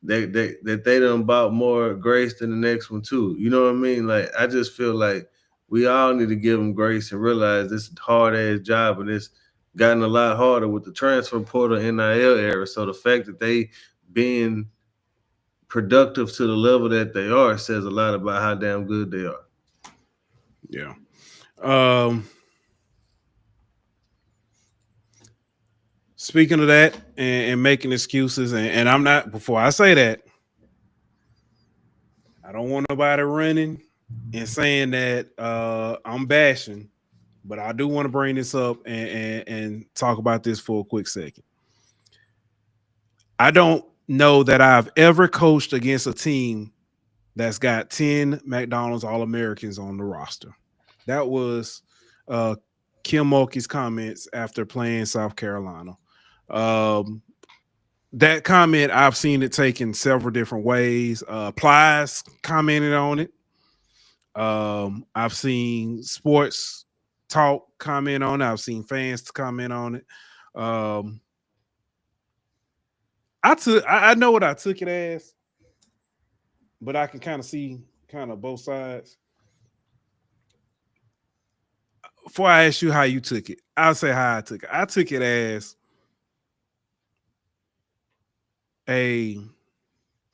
they done bought more grace than the next one too. You know what I mean? Like, I just feel like we all need to give them grace and realize this is a hard ass job, and it's gotten a lot harder with the transfer portal NIL era. So the fact that they being productive to the level that they are says a lot about how damn good they are. Yeah. Speaking of that and making excuses, and I'm not, before I say that, I don't want nobody running and saying that I'm bashing, but I do want to bring this up and talk about this for a quick second. I don't know that I've ever coached against a team that's got 10 McDonald's All-Americans on the roster. That was Kim Mulkey's comments after playing South Carolina. That comment, I've seen it taken several different ways. Plies commented on it. I've seen sports talk comment on it. I've seen fans comment on it. I know what I took it as, but I can kind of see both sides. Before I ask you how you took it, I'll say how I took it. I took it as a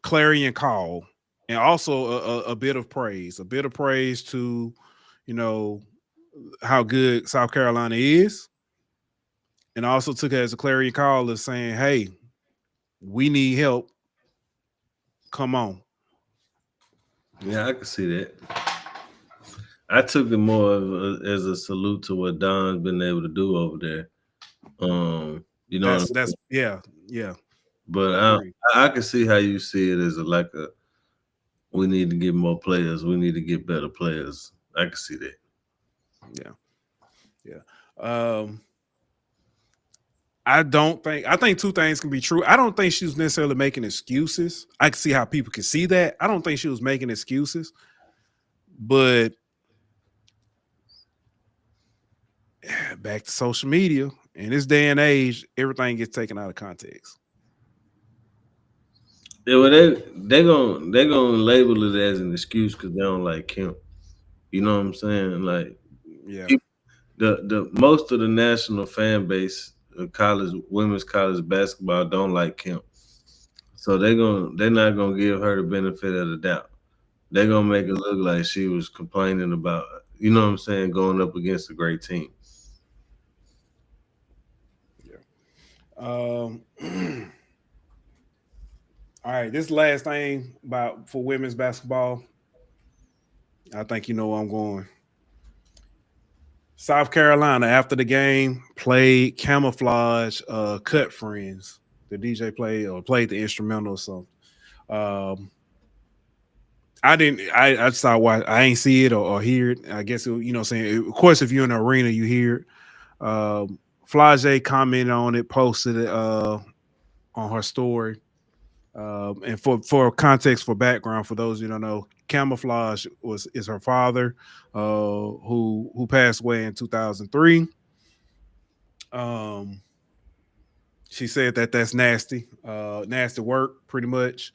clarion call and also a bit of praise to, how good South Carolina is. And I also took it as a clarion call of saying, hey, we need help. Come on. Yeah, I can see that. I took it more as a salute to what Don's been able to do over there. You know, That's yeah. but Agreed. I can see how you see it as we need to get more players. We need to get better players. I can see that. Yeah. I think two things can be true. I don't think she was necessarily making excuses. I can see how people can see that. I don't think she was making excuses, but back to social media. In this day and age, everything gets taken out of context. Yeah, well, they gonna label it as an excuse because they don't like Kemp. You know what I'm saying? Like Yeah. the most of the national fan base of women's college basketball don't like Kemp. So they're not gonna give her the benefit of the doubt. They're gonna make it look like she was complaining about, you know what I'm saying, going up against a great team. All right, this last thing for women's basketball. I think you know where I'm going. South Carolina, after the game, played Camouflage Cut Friends. The DJ played the instrumental or something. I saw why I ain't see it or hear it. I guess you know what I'm saying. Of course, if you're in the arena, you hear it. Flage commented on it, posted it on her story. And for context, for background, for those you don't know, Camouflage is her father, who passed away in 2003. She said that's nasty, nasty work, pretty much.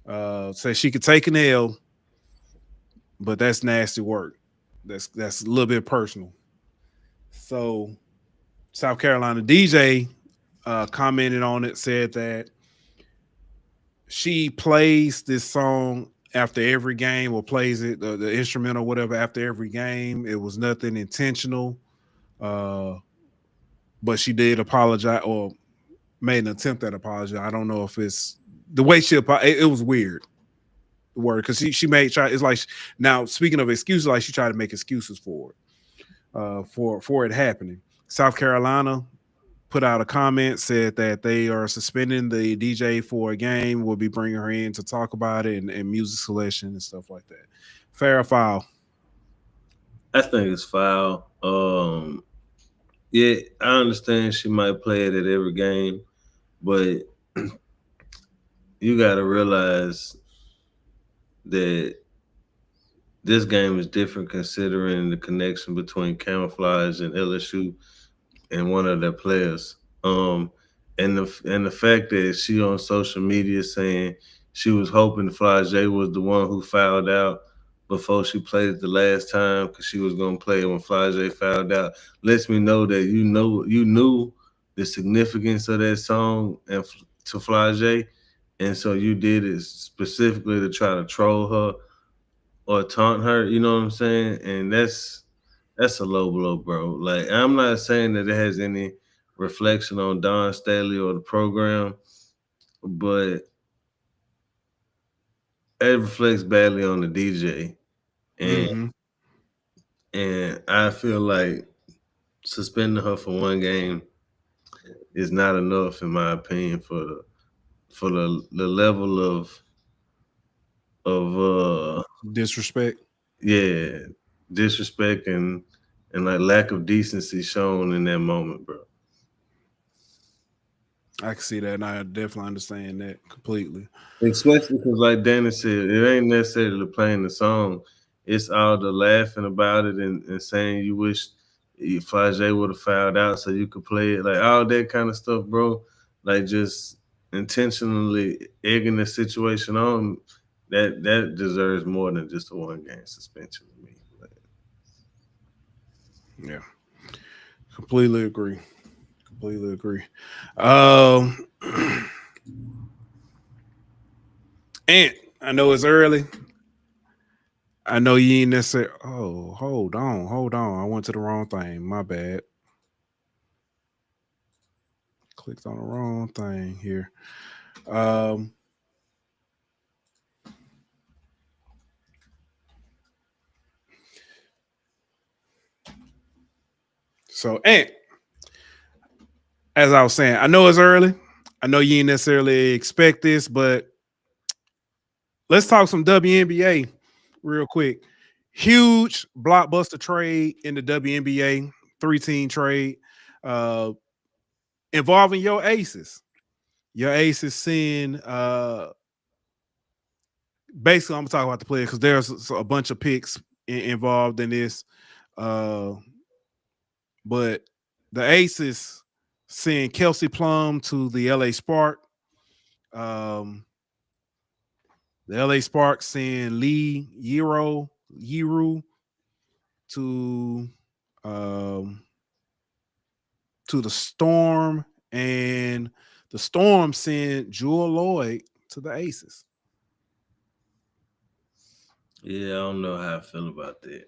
Said she could take an L, but that's nasty work. That's a little bit personal. So, South Carolina DJ commented on it, said that she plays this song after every game or plays it, the instrumental, whatever, after every game. It was nothing intentional. But she did apologize or made an attempt at apology. I don't know if it's the way it was weird. The word, because she it's like, now speaking of excuses, like she tried to make excuses for it, for it happening. South Carolina put out a comment, said that they are suspending the DJ for a game. We'll be bringing her in to talk about it and music selection and stuff like that. Fair or foul? I think it's foul. Yeah, I understand she might play it at every game, but you got to realize that this game is different considering the connection between Camouflage and LSU and one of their players. And the fact that she on social media saying she was hoping Flage was the one who fouled out before she played it the last time because she was gonna play it when Flage fouled out lets me know that you knew the significance of that song and to Flage, and so you did it specifically to try to troll her or taunt her. You know what I'm saying? And that's a low blow, bro. Like, I'm not saying that it has any reflection on Don Staley or the program, but it reflects badly on the DJ. And I feel like suspending her for one game is not enough, in my opinion, for the level of Disrespect. yeah, disrespect and like lack of decency shown in that moment, bro. I can see that, and I definitely understand that completely. Especially because, like Danny said, it ain't necessarily playing the song. It's all the laughing about it and saying you wish Flage would have fouled out so you could play it. Like, all that kind of stuff, bro. Like, just intentionally egging the situation on, that deserves more than just a one-game suspension to me. Yeah. Completely agree. And I know it's early. I know you ain't necessarily. Oh, hold on. I went to the wrong thing. My bad. Clicked on the wrong thing here. So, and as I was saying, I know it's early. I know you didn't necessarily expect this, but let's talk some WNBA real quick. Huge blockbuster trade in the WNBA, 3-team trade involving your aces. Your aces send basically, I'm gonna talk about the players because there's a bunch of picks involved in this. But the Aces send Kelsey Plum to the LA Spark. The LA Spark send Lee Yiru to the Storm, and the Storm sent Jewel Lloyd to the Aces. Yeah, I don't know how I feel about that.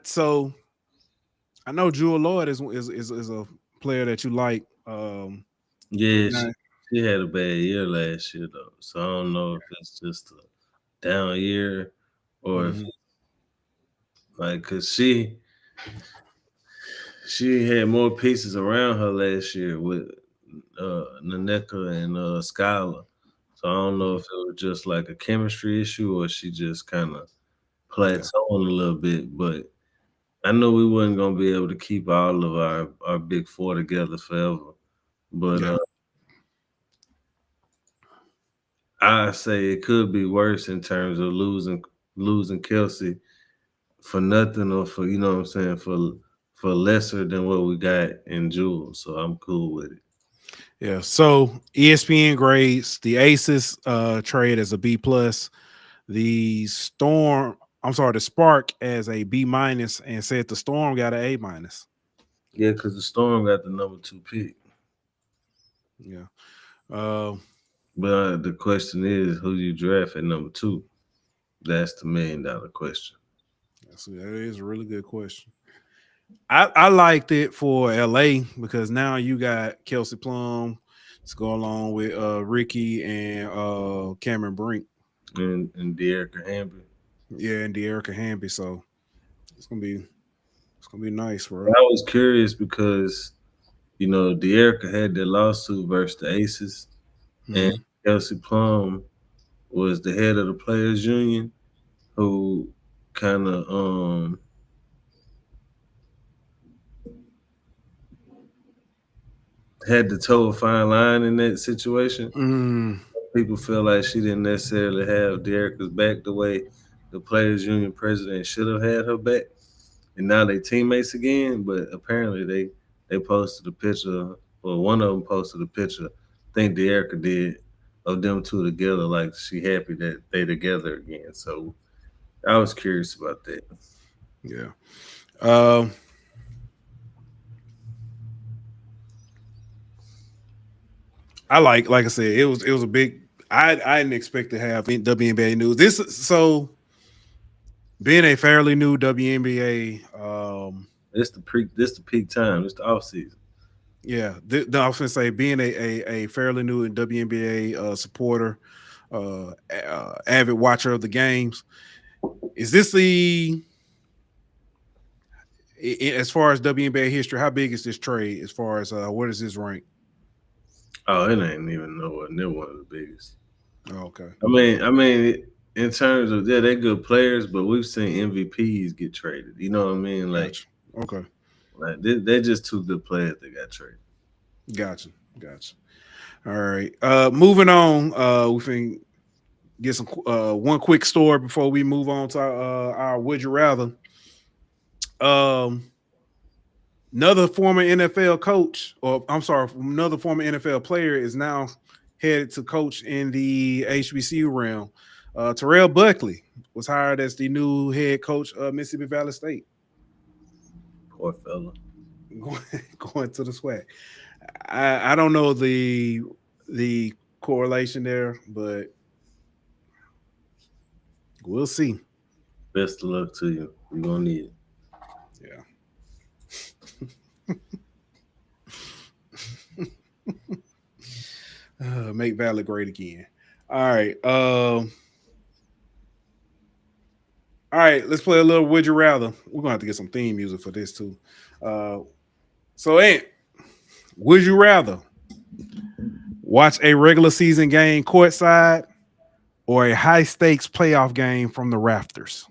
So I know Jewel Lloyd is a player that you like. Yeah, she had a bad year last year though, so I don't know if it's just a down year or if like because she had more pieces around her last year with Naneka and Skylar. So I don't know if it was just like a chemistry issue or she just kind of plateauing a little bit. But I know we wasn't gonna be able to keep all of our big four together forever. But I say it could be worse in terms of losing Kelsey for nothing or for, you know what I'm saying, for lesser than what we got in Jewel. So I'm cool with it. Yeah. So ESPN grades the Aces trade as a B plus, the Spark as a B minus, and said the Storm got an A minus. Yeah, because the Storm got the number 2 pick. Yeah. But the question is, who do you draft at number 2? That's the $1 million question. That is a really good question. I liked it for LA because now you got Kelsey Plum to go along with Ricky and Cameron Brink. And De'Erica Hamby. Yeah, and De'Erica Hamby. So it's gonna be nice, bro. I was curious because De'Erica had that lawsuit versus the Aces, and Kelsey Plum was the head of the players union, who kind of had to toe a fine line in that situation. People feel like she didn't necessarily have De'Erica's back the way the players union president should have had her back, and now they teammates again. But apparently they posted a picture, or one of them posted a picture, I think De'Erica did, of them two together, like she happy that they together again. So I was curious about that. Yeah. I like I said, it was a big. I didn't expect to have WNBA news. Being a fairly new WNBA. This the peak time. It's the off season. Yeah, I was gonna say being a fairly new WNBA supporter, avid watcher of the games. Is this as far as WNBA history? How big is this trade? As far as what is this rank? Oh, it ain't even nowhere near one of the biggest. Oh, okay. I mean, in terms of they're good players, but we've seen MVPs get traded. You know what I mean? Like, gotcha. Okay, like they're just two good players that got traded. Gotcha. All right. Moving on. We can get some one quick story before we move on to our would you rather. Another former NFL coach, or I'm sorry, another former NFL player is now headed to coach in the HBCU realm. Terrell Buckley was hired as the new head coach of Mississippi Valley State. Poor fella. Going to the SWAC. I don't know the correlation there, but we'll see. Best of luck to you. You're gonna need it. Yeah. Make Valley great again. All right. All right, let's play a little Would You Rather. We're gonna have to get some theme music for this too. So, Ant, would you rather watch a regular season game courtside or a high stakes playoff game from the rafters?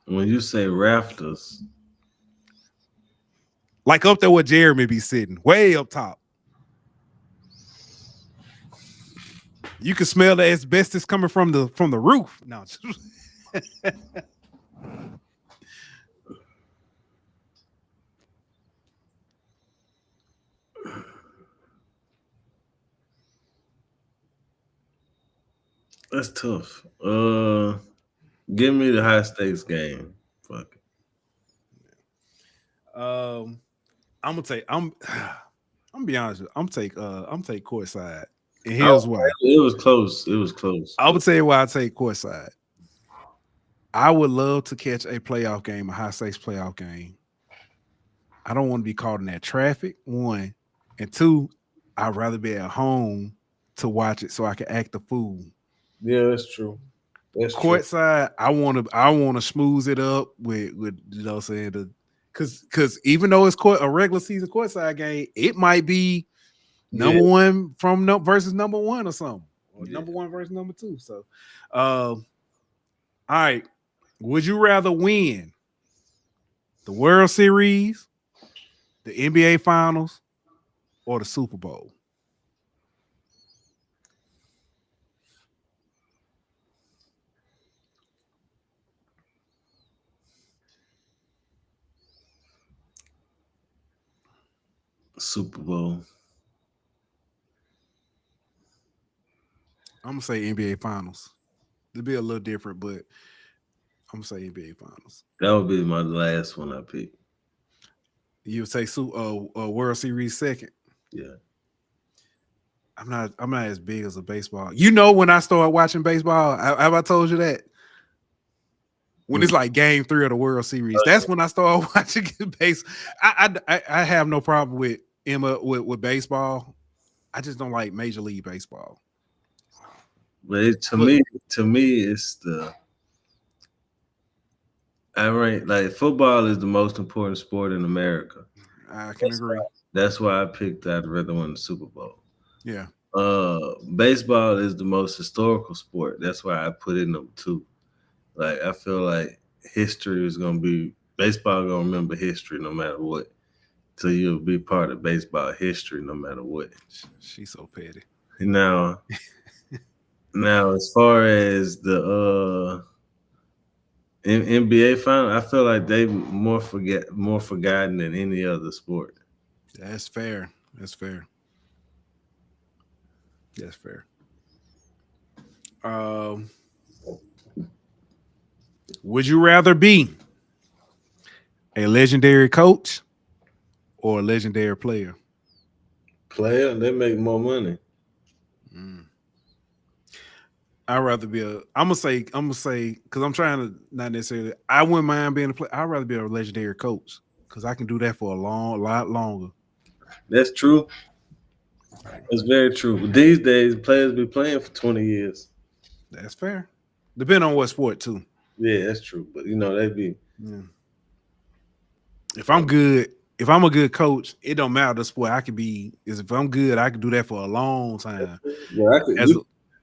When you say rafters, Like up there where Jeremy be sitting, way up top. You can smell the asbestos coming from the roof. No. that's tough. Give me the high stakes game. Fuck it. I'm gonna be honest with you. I'm take courtside. And here's why. It was close. It was close. I would tell you why I take courtside. I would love to catch a playoff game, a high stakes playoff game. I don't want to be caught in that traffic, one. And two, I'd rather be at home to watch it so I can act the fool. Yeah, that's true. That's Courtside, I want to smooth it up with you know what I'm saying, because even though it's a regular season courtside game, it might be number one versus number one or something, or number one versus number two. So, all right, would you rather win the World Series, the NBA Finals, or the Super Bowl? Super Bowl. I'm gonna say NBA Finals. It'll be a little different, but I'm gonna say NBA Finals. That would be my last one I picked. You would say World Series second. Yeah. I'm not as big as a baseball. You know, when I started watching baseball, have I told you that? When it's like game 3 of the World Series, that's when I started watching base. I have no problem with Emma with baseball. I just don't like Major League Baseball. But to me, it's I rank like football is the most important sport in America. I can agree. That's why I picked I'd rather win the Super Bowl. Yeah. Baseball is the most historical sport. That's why I put it number 2. Like I feel like history is gonna be baseball gonna remember history no matter what. So you'll be part of baseball history no matter what. She's so petty. Now as far as the NBA final, I feel like they more forgotten than any other sport. That's fair. That's fair. That's fair. Would you rather be a legendary coach or a legendary player? Player, they make more money. I'd rather be I'm gonna say, because I'm trying to not necessarily, I wouldn't mind being a player. I'd rather be a legendary coach because I can do that for a lot longer. That's true. That's very true. These days, players be playing for 20 years. That's fair. Depending on what sport too. Yeah, that's true. But you know, they be. Yeah. If I'm a good coach, it don't matter the sport. If I'm good, I can do that for a long time. Yeah,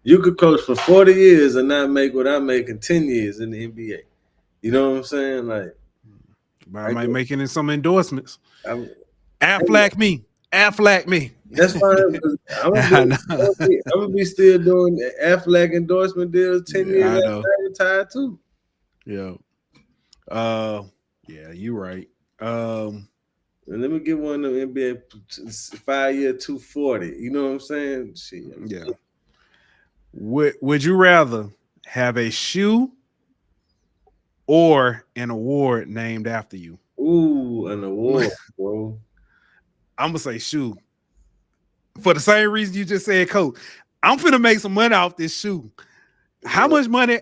you could coach for 40 years and not make what I make in 10 years in the NBA. You know what I'm saying? Like, but I might make it in some endorsements. Affleck me. That's fine. I'm gonna be still doing Affleck endorsement deals 10 years after I retire too. Yeah. Yeah, you're right. And let me get one of them NBA 5-year 240. You know what I'm saying? Shit. Yeah. Would you rather have a shoe or an award named after you? Ooh, an award, bro. I'm gonna say shoe. For the same reason you just said, coach. I'm finna make some money off this shoe. How much money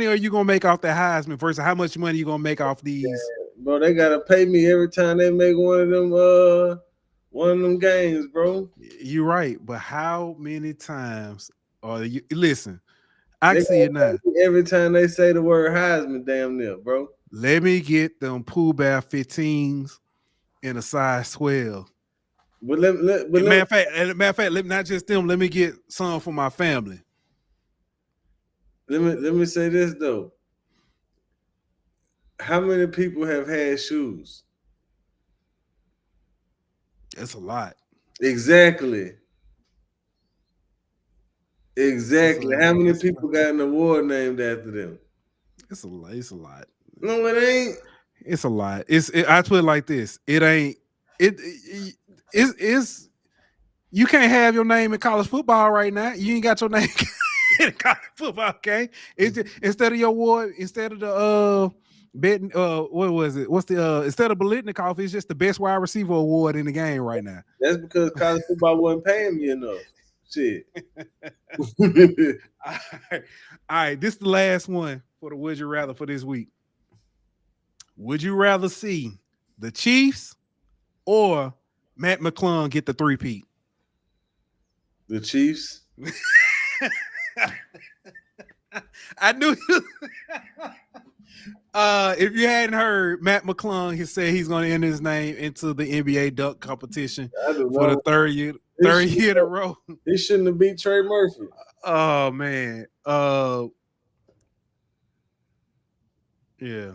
are you gonna make off that Heisman versus how much money you gonna make off these? Yeah, bro, they gotta pay me every time they make one of them games, bro. You're right, but how many times Listen, I can see it now. Every time they say the word Heisman, damn near, bro. Let me get them Pooh Bear 15s in a size 12. But matter of fact, not just them. Let me get some for my family. Let me say this though. How many people have had shoes? It's a lot. Exactly. How many people got an award named after them? It's a lot. It's a lot. No, it ain't. It's a lot. I put it like this. It ain't. It's. You can't have your name in college football right now. You ain't got your name in college football. Okay. It's just, instead of your award, instead of the what was it? What's the instead of Biletnikoff, it's just the best wide receiver award in the game right now. That's because college football wasn't paying me enough. Shit. All right. This is the last one for the Would You Rather for this week. Would you rather see the Chiefs or Matt McClung get the 3-peat? The Chiefs. I knew you. If you hadn't heard, Matt McClung has said he's going to enter his name into the NBA dunk competition for the third year in a row. He shouldn't have beat Trey Murphy. Oh man. Yeah.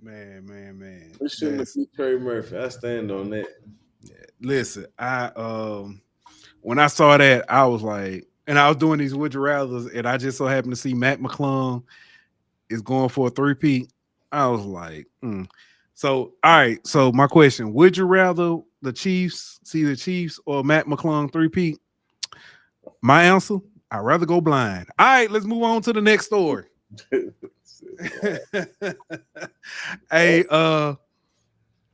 Man. He shouldn't have beat Trey Murphy. I stand on that. Yeah. Listen, I when I saw that, I was like, and I was doing these Would You Rathers, and I just so happened to see Matt McClung is going for a 3-peat. I was like, So, all right. So my question, would you rather the Chiefs or Matt McClung 3-peat? My answer, I'd rather go blind. All right, let's move on to the next story. Hey,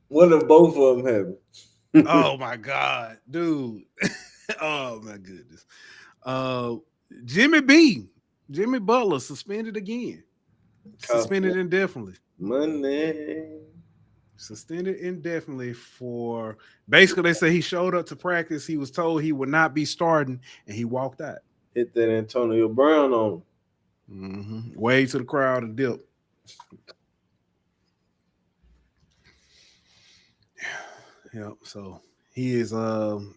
what if both of them happen? Oh my God, dude. Oh my goodness. Jimmy Butler suspended again. Suspended indefinitely. Money. Suspended indefinitely for basically they say he showed up to practice. He was told he would not be starting, and he walked out. Hit that Antonio Brown on him. Mm-hmm. Wave to the crowd and dip. Yeah. So he is.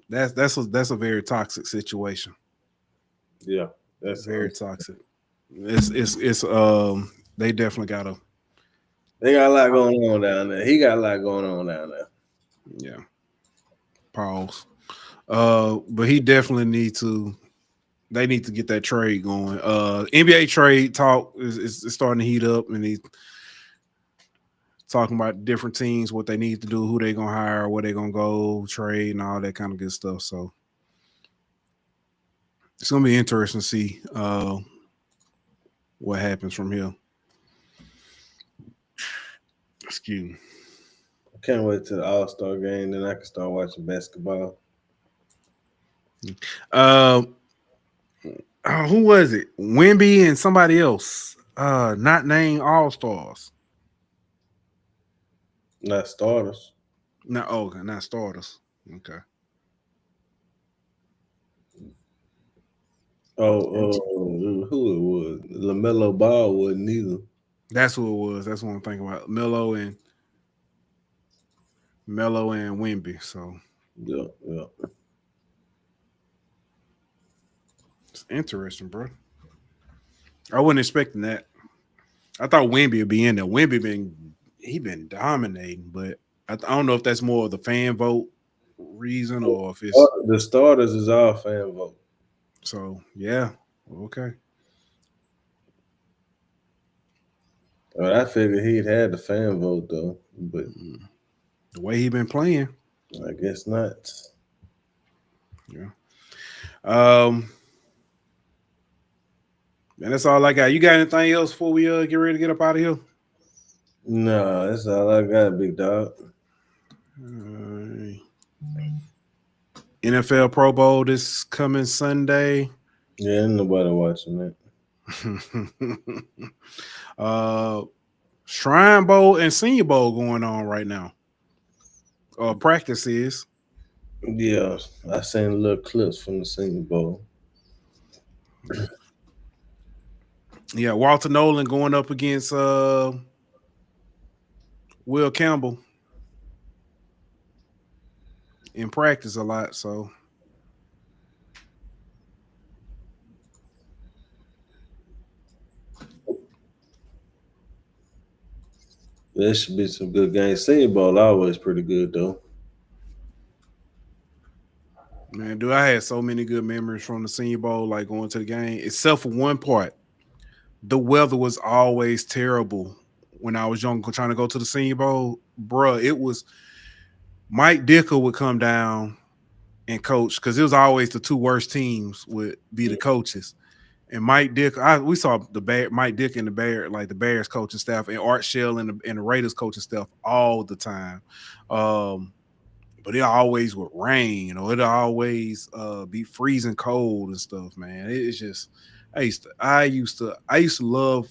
That's a very toxic situation. Yeah, that's very toxic. It's they definitely got They got a lot going on down there. He got a lot going on down there. Yeah. Pause. But he definitely they need to get that trade going. NBA trade talk is starting to heat up, and he's talking about different teams, what they need to do, who they're gonna hire, where they're gonna go, trade, and all that kind of good stuff. So it's gonna be interesting to see what happens from here. Excuse me. I can't wait till the All-Star game, then I can start watching basketball. Who was it? Wemby and somebody else. Not named All-Stars. Not starters. No, okay, not starters. Okay. Who it was? LaMelo Ball wasn't either. That's who it was. That's what I'm thinking about. Melo and Wemby. So yeah. It's interesting, bro. I wasn't expecting that. I thought Wemby would be in there. Wemby been dominating, but I don't know if that's more of the fan vote reason or if it's the starters is all fan vote. So yeah, okay. Well, I figured he'd had the fan vote though, but the way he been playing, I guess not. Yeah. And that's all I got. You got anything else before we get ready to get up out of here? No, that's all I got, big dog. NFL Pro Bowl this coming Sunday. Yeah, ain't nobody watching that. Shrine Bowl and Senior Bowl going on right now. Practice is. Yeah, I seen little clips from the Senior Bowl. Yeah, Walter Nolan going up against Will Campbell in practice a lot, so That should be some good games. Senior Bowl always pretty good though. man, dude, I had so many good memories from the Senior Bowl, like going to the game, except for one part. The weather was always terrible when I was young, trying to go to the Senior Bowl. Bruh, it was Mike Dicker would come down and coach because it was always the two worst teams would be the coaches. And Mike Dick, we saw Mike Dick and the Bears coaching staff, and Art Shell and the Raiders coaching staff all the time. But it always would rain, it'd always be freezing cold and stuff, man. It's just I used to love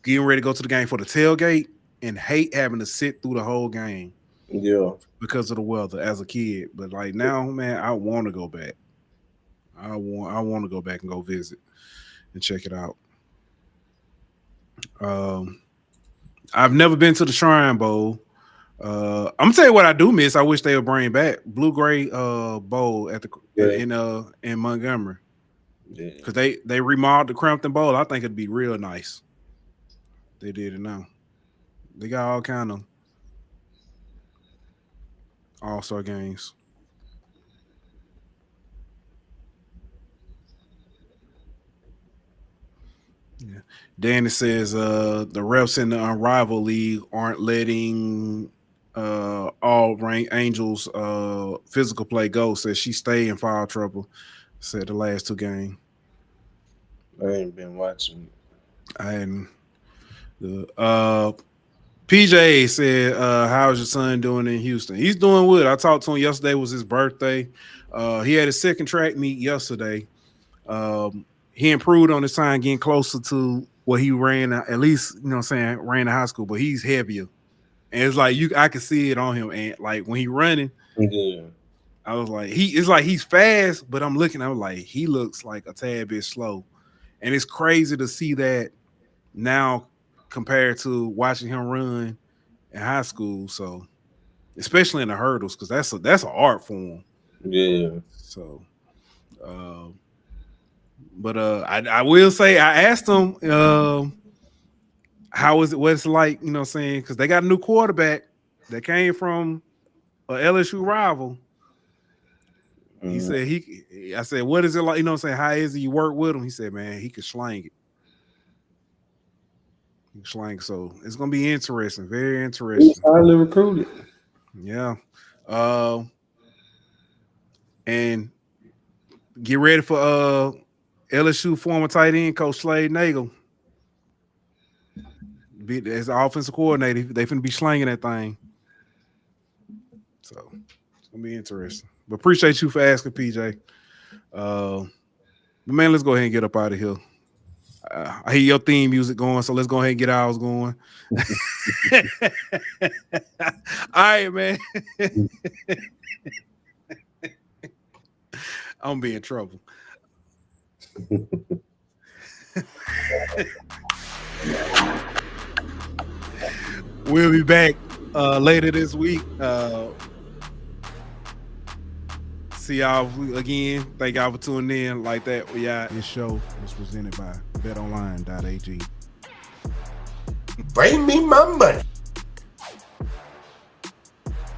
getting ready to go to the game for the tailgate and hate having to sit through the whole game. Yeah. Because of the weather as a kid. But like now, man, I want to go back. I want to go back and go visit and check it out. I've never been to the Shrine Bowl. I'm gonna tell you what I do miss. I wish they would bring back Blue Gray Bowl at the in Montgomery. Yeah. Because they remodeled the Crampton Bowl. I think it'd be real nice. They did it now. They got all kind of all-star games. Yeah. Danny says the refs in the Unrivaled League aren't letting all rank Angels physical play go. Says she stayed in foul trouble. Said the last two games. I ain't been watching. I hadn't. PJ said, how's your son doing in Houston? He's doing good. I talked to him yesterday. Was his birthday. He had his second track meet yesterday. He improved on his time, getting closer to what he ran, at least, ran in high school, but he's heavier. And it's like I can see it on him. And like when he running, yeah. I was like, it's like he's fast, but I'm looking, I was like, he looks like a tad bit slow. And it's crazy to see that now compared to watching him run in high school. So especially in the hurdles, because that's an art form. Yeah. So but I will say I asked him how is it, what it's like, because they got a new quarterback that came from a LSU rival. He said I said, what is it like? How is it you work with him? He said, man, he can slang it. So it's gonna be interesting, very interesting. He's highly recruited. Yeah. And get ready for LSU former tight end coach Slade Nagel. As the offensive coordinator, they finna be slanging that thing. So it's gonna be interesting. But appreciate you for asking, PJ. But man, let's go ahead and get up out of here. I hear your theme music going, so let's go ahead and get ours going. All right, man. I'm gonna be in trouble. We'll be back later this week. See y'all again. Thank y'all for tuning in like that. We out. This show was presented by betonline.ag. Bring me my money.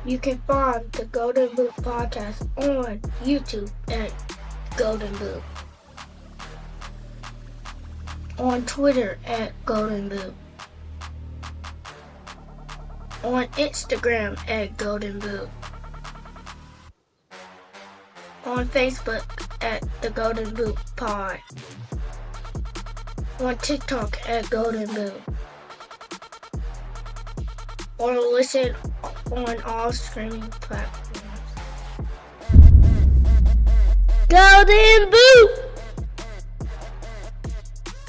You can find the Golden Boot Podcast on YouTube at Golden Boot. On Twitter at Golden Boot. On Instagram at Golden Boot. On Facebook at the Golden Boot Pod. On TikTok at Golden Boot. Or listen on all streaming platforms. Golden Boot!